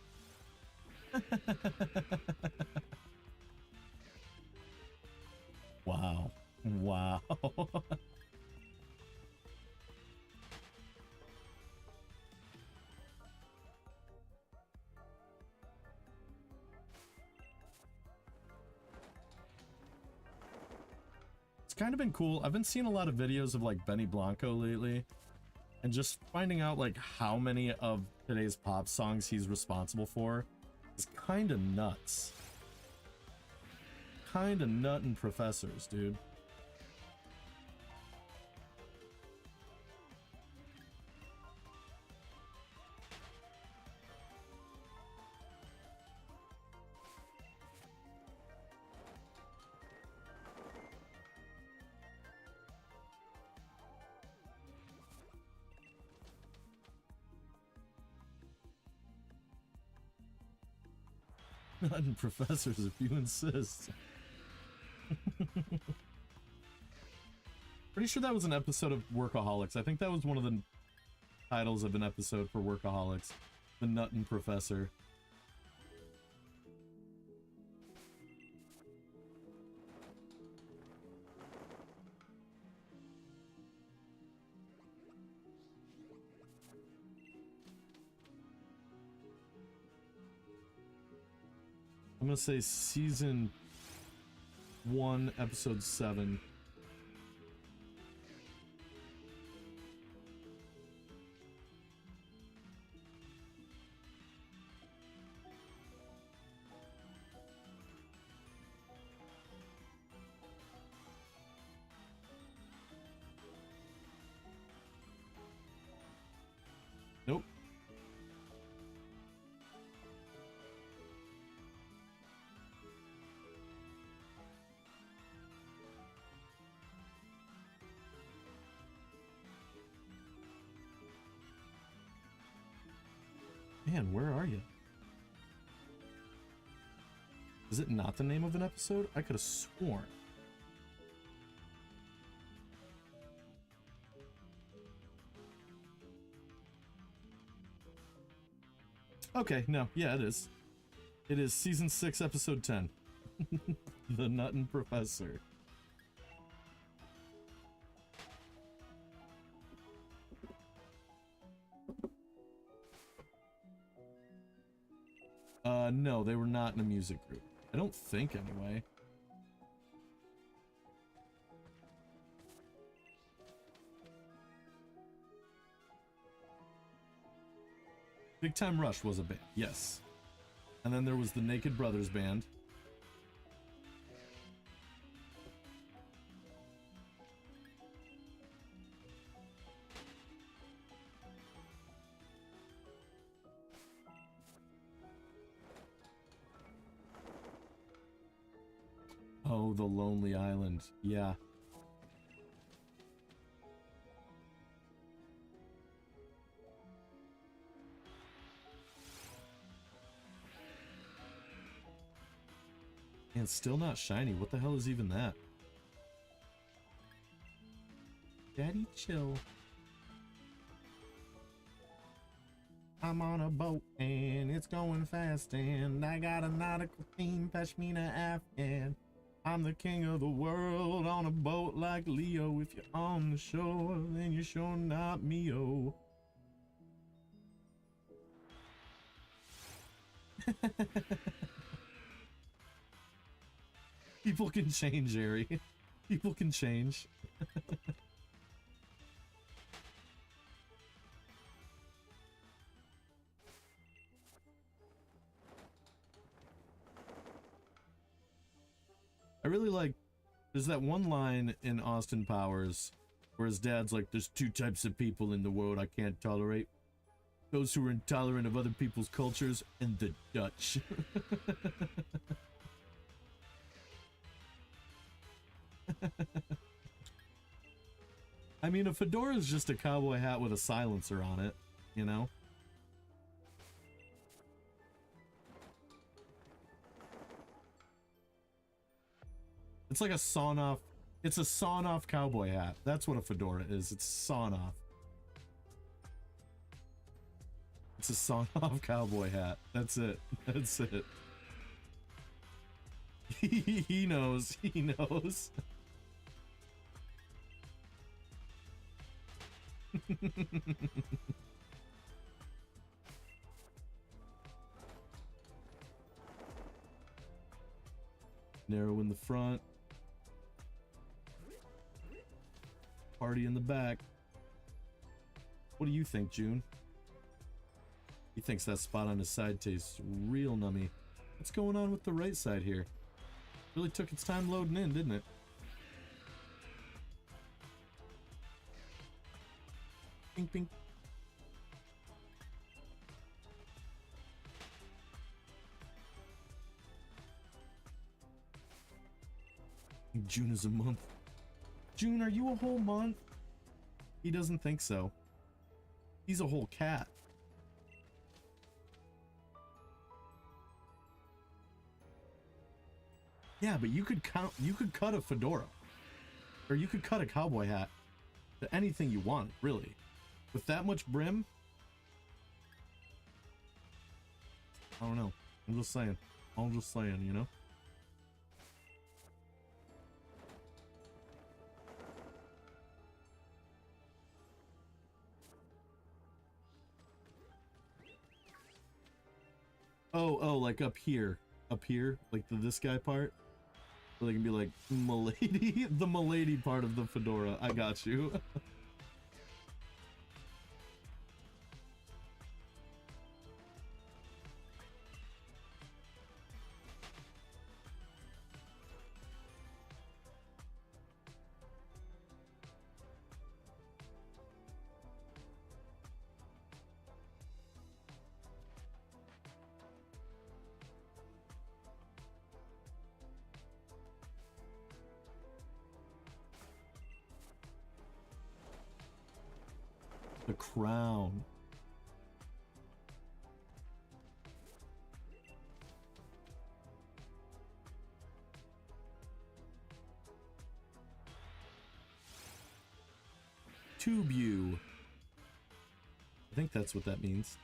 Wow. Wow. It's kind of been cool. I've been seeing a lot of videos of like Benny Blanco lately, and just finding out like how many of today's pop songs he's responsible for is kind of nuts. Kind of nuttin' professors, dude. Nuttin' professors, if you insist. Pretty sure that was an episode of Workaholics. I think that was one of the titles of an episode for Workaholics. The Nuttin' Professor. I'm gonna say season 1, episode 7. Nope. Man, where are you? Is it not the name of an episode? I could have sworn. Okay, no, yeah, it is. It is season 6, episode 10. The Nuttin' Professor. No, they were not in a music group. I don't think, anyway. Big Time Rush was a band, yes. And then there was the Naked Brothers Band. Oh, the Lonely Island. Yeah. And still not shiny. What the hell is even that? Daddy, chill. I'm on a boat and it's going fast and I got a nautical theme, Pashmina Afghan. I'm the king of the world on a boat like Leo. If you're on the shore, then you're sure not me-o. People can change, Ari. People can change. I really like, there's that one line in Austin Powers where his dad's like, there's 2 types of people in the world I can't tolerate. Those who are intolerant of other people's cultures and the Dutch. I mean, a fedora is just a cowboy hat with a silencer on it, you know? It's like a sawn-off. It's a sawn-off cowboy hat. That's what a fedora is. It's sawn-off. It's a song off cowboy hat. That's it. That's it. He knows. He knows. Narrow in the front. Party in the back. What do you think, June? He thinks that spot on his side tastes real nummy. What's going on with the right side here? Really took its time loading in, didn't it? Ping, ping. June is a month. June, are you a whole month? He doesn't think so. He's a whole cat. Yeah, but you could cut a fedora. Or you could cut a cowboy hat to anything you want, really. With that much brim? I don't know. I'm just saying. You know? Oh, like up here, like this guy part, so they can be like milady, the milady part of the fedora. I got you. The crown. Tube you. I think that's what that means.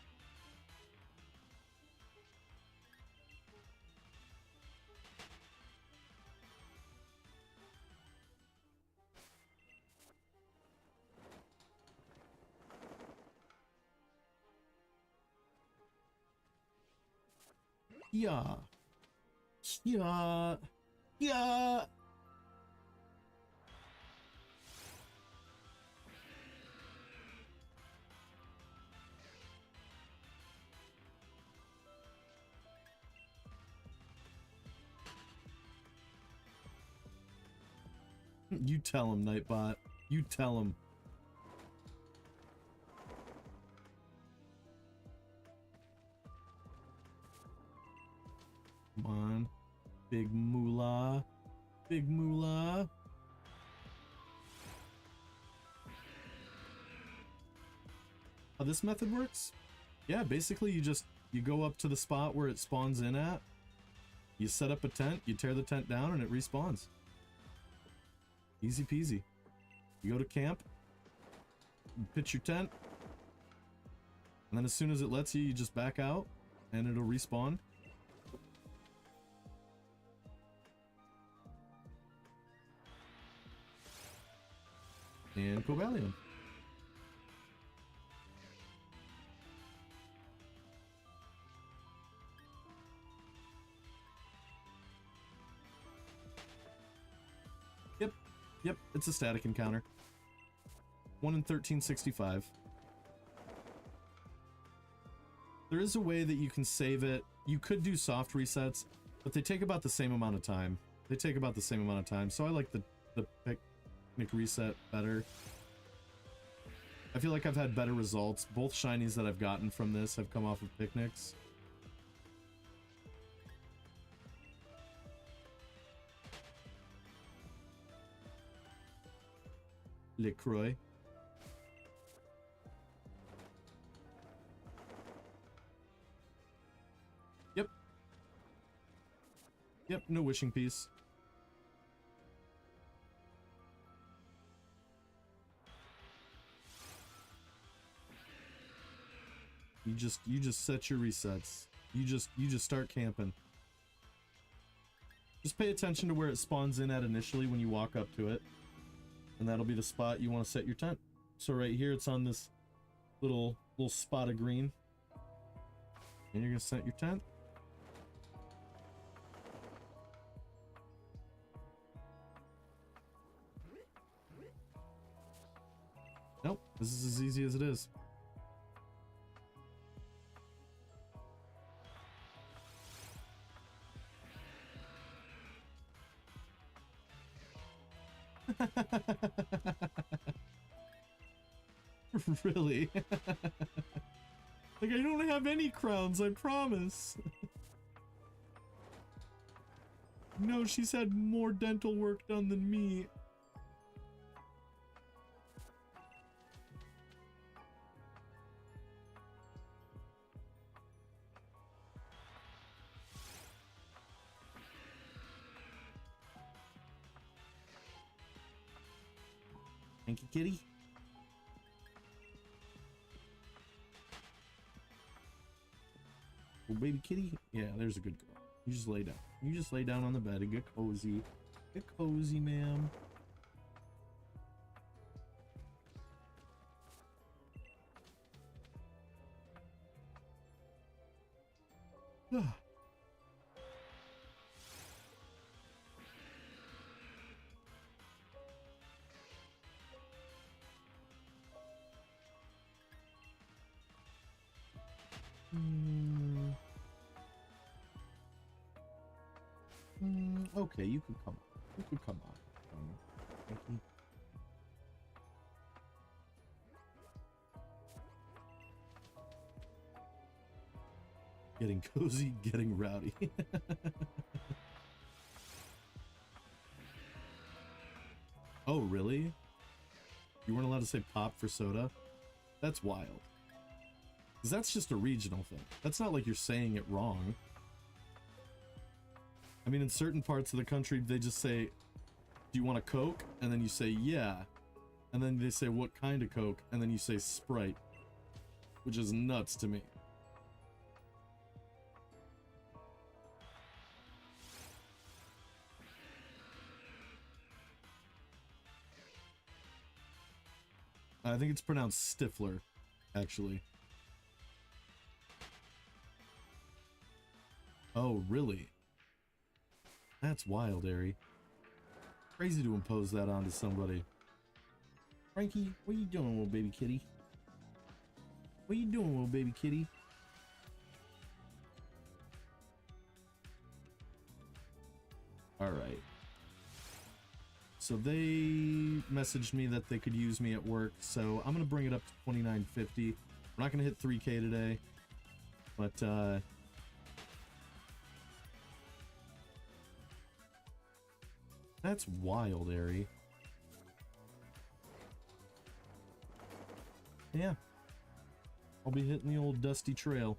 Yeah. Yeah. Yeah. You tell him, Nightbot. You tell him. Come on. Big moolah. Big moolah. How this method works? Yeah, basically you go up to the spot where it spawns in at. You set up a tent, you tear the tent down, and it respawns. Easy peasy. You go to camp, you pitch your tent, and then as soon as it lets you, you just back out, and it'll respawn. And Cobalion. Yep, it's a static encounter. 1 in 1365. There is a way that you can save it. You could do soft resets, but they take about the same amount of time. So I like the picnic reset better. I feel like I've had better results. Both shinies that I've gotten from this have come off of picnics. LeCroix. Yep, no wishing piece. You just set your resets. You just start camping. Just pay attention to where it spawns in at initially when you walk up to it. And that'll be the spot you want to set your tent. So right here it's on this little spot of green. And you're gonna set your tent. Nope, this is as easy as it is. Really? Like, I don't have any crowns, I promise. No, she's had more dental work done than me. Thank you, kitty. Oh, baby kitty. Yeah, there's a good girl. You just lay down. You just lay down on the bed and get cozy. Get cozy, ma'am. Okay, you can come on. You can come on. Thank you. Getting cozy, getting rowdy. Oh, really? You weren't allowed to say pop for soda? That's wild. Because that's just a regional thing. That's not like you're saying it wrong. I mean, in certain parts of the country, they just say, do you want a Coke? And then you say, yeah. And then they say, what kind of Coke? And then you say Sprite. Which is nuts to me. I think it's pronounced Stifler, actually. Oh, really? That's wild, Ari. Crazy to impose that onto somebody. Frankie, what are you doing, little baby kitty? What are you doing, little baby kitty? Alright. So they messaged me that they could use me at work, so I'm gonna bring it up to 2950. We're not gonna hit 3K today, but that's wild, Ari. Yeah. I'll be hitting the old dusty trail.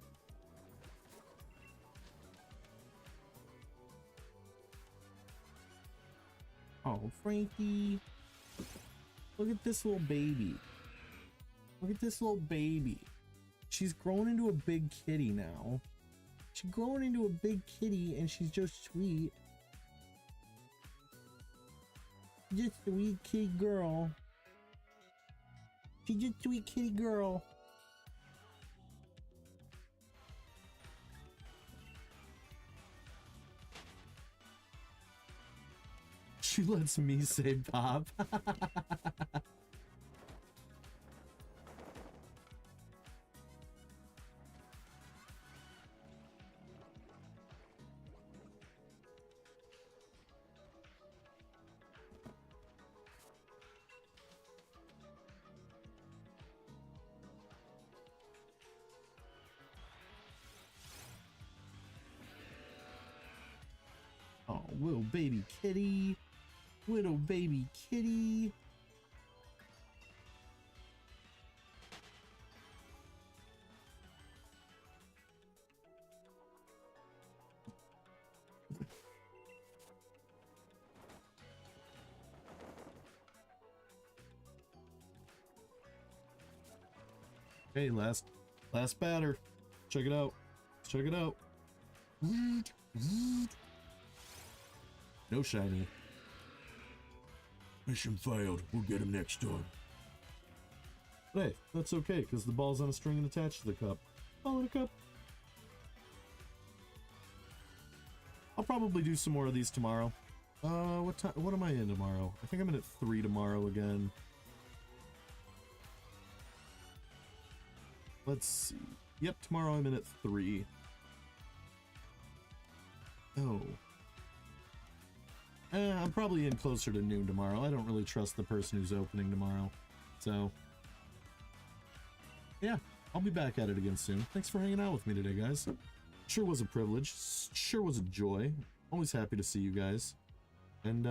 Oh, Frankie. Look at this little baby. Look at this little baby. She's grown into a big kitty now. She's grown into a big kitty and she's just sweet. Just a sweet kitty girl. She's just a sweet kitty girl. She lets me say pop. Oh, little baby kitty. Little baby kitty. Okay, last Last batter. Check it out. Check it out. No shiny. Mission failed. We'll get him next time. But hey, that's okay, because the ball's on a string and attached to the cup. Ball in a cup. I'll probably do some more of these tomorrow. What time? What am I in tomorrow? I think I'm in at 3 tomorrow again. Let's see. Yep, tomorrow I'm in at 3. Oh. I'm probably in closer to noon tomorrow. I don't really trust the person who's opening tomorrow. So, yeah, I'll be back at it again soon. Thanks for hanging out with me today, guys. Sure was a privilege. Sure was a joy. Always happy to see you guys. And,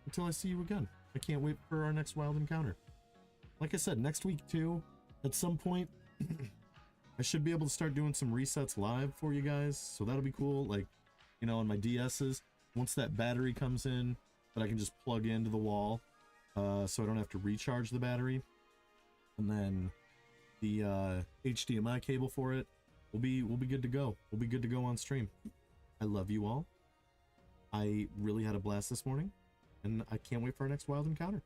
until I see you again. I can't wait for our next wild encounter. Like I said, next week, too, at some point, I should be able to start doing some resets live for you guys. So that'll be cool. Like, you know, on my DS's, once that battery comes in, that I can just plug into the wall, so I don't have to recharge the battery. And then the HDMI cable for it will be good to go. We'll be good to go on stream. I love you all. I really had a blast this morning, and I can't wait for our next wild encounter.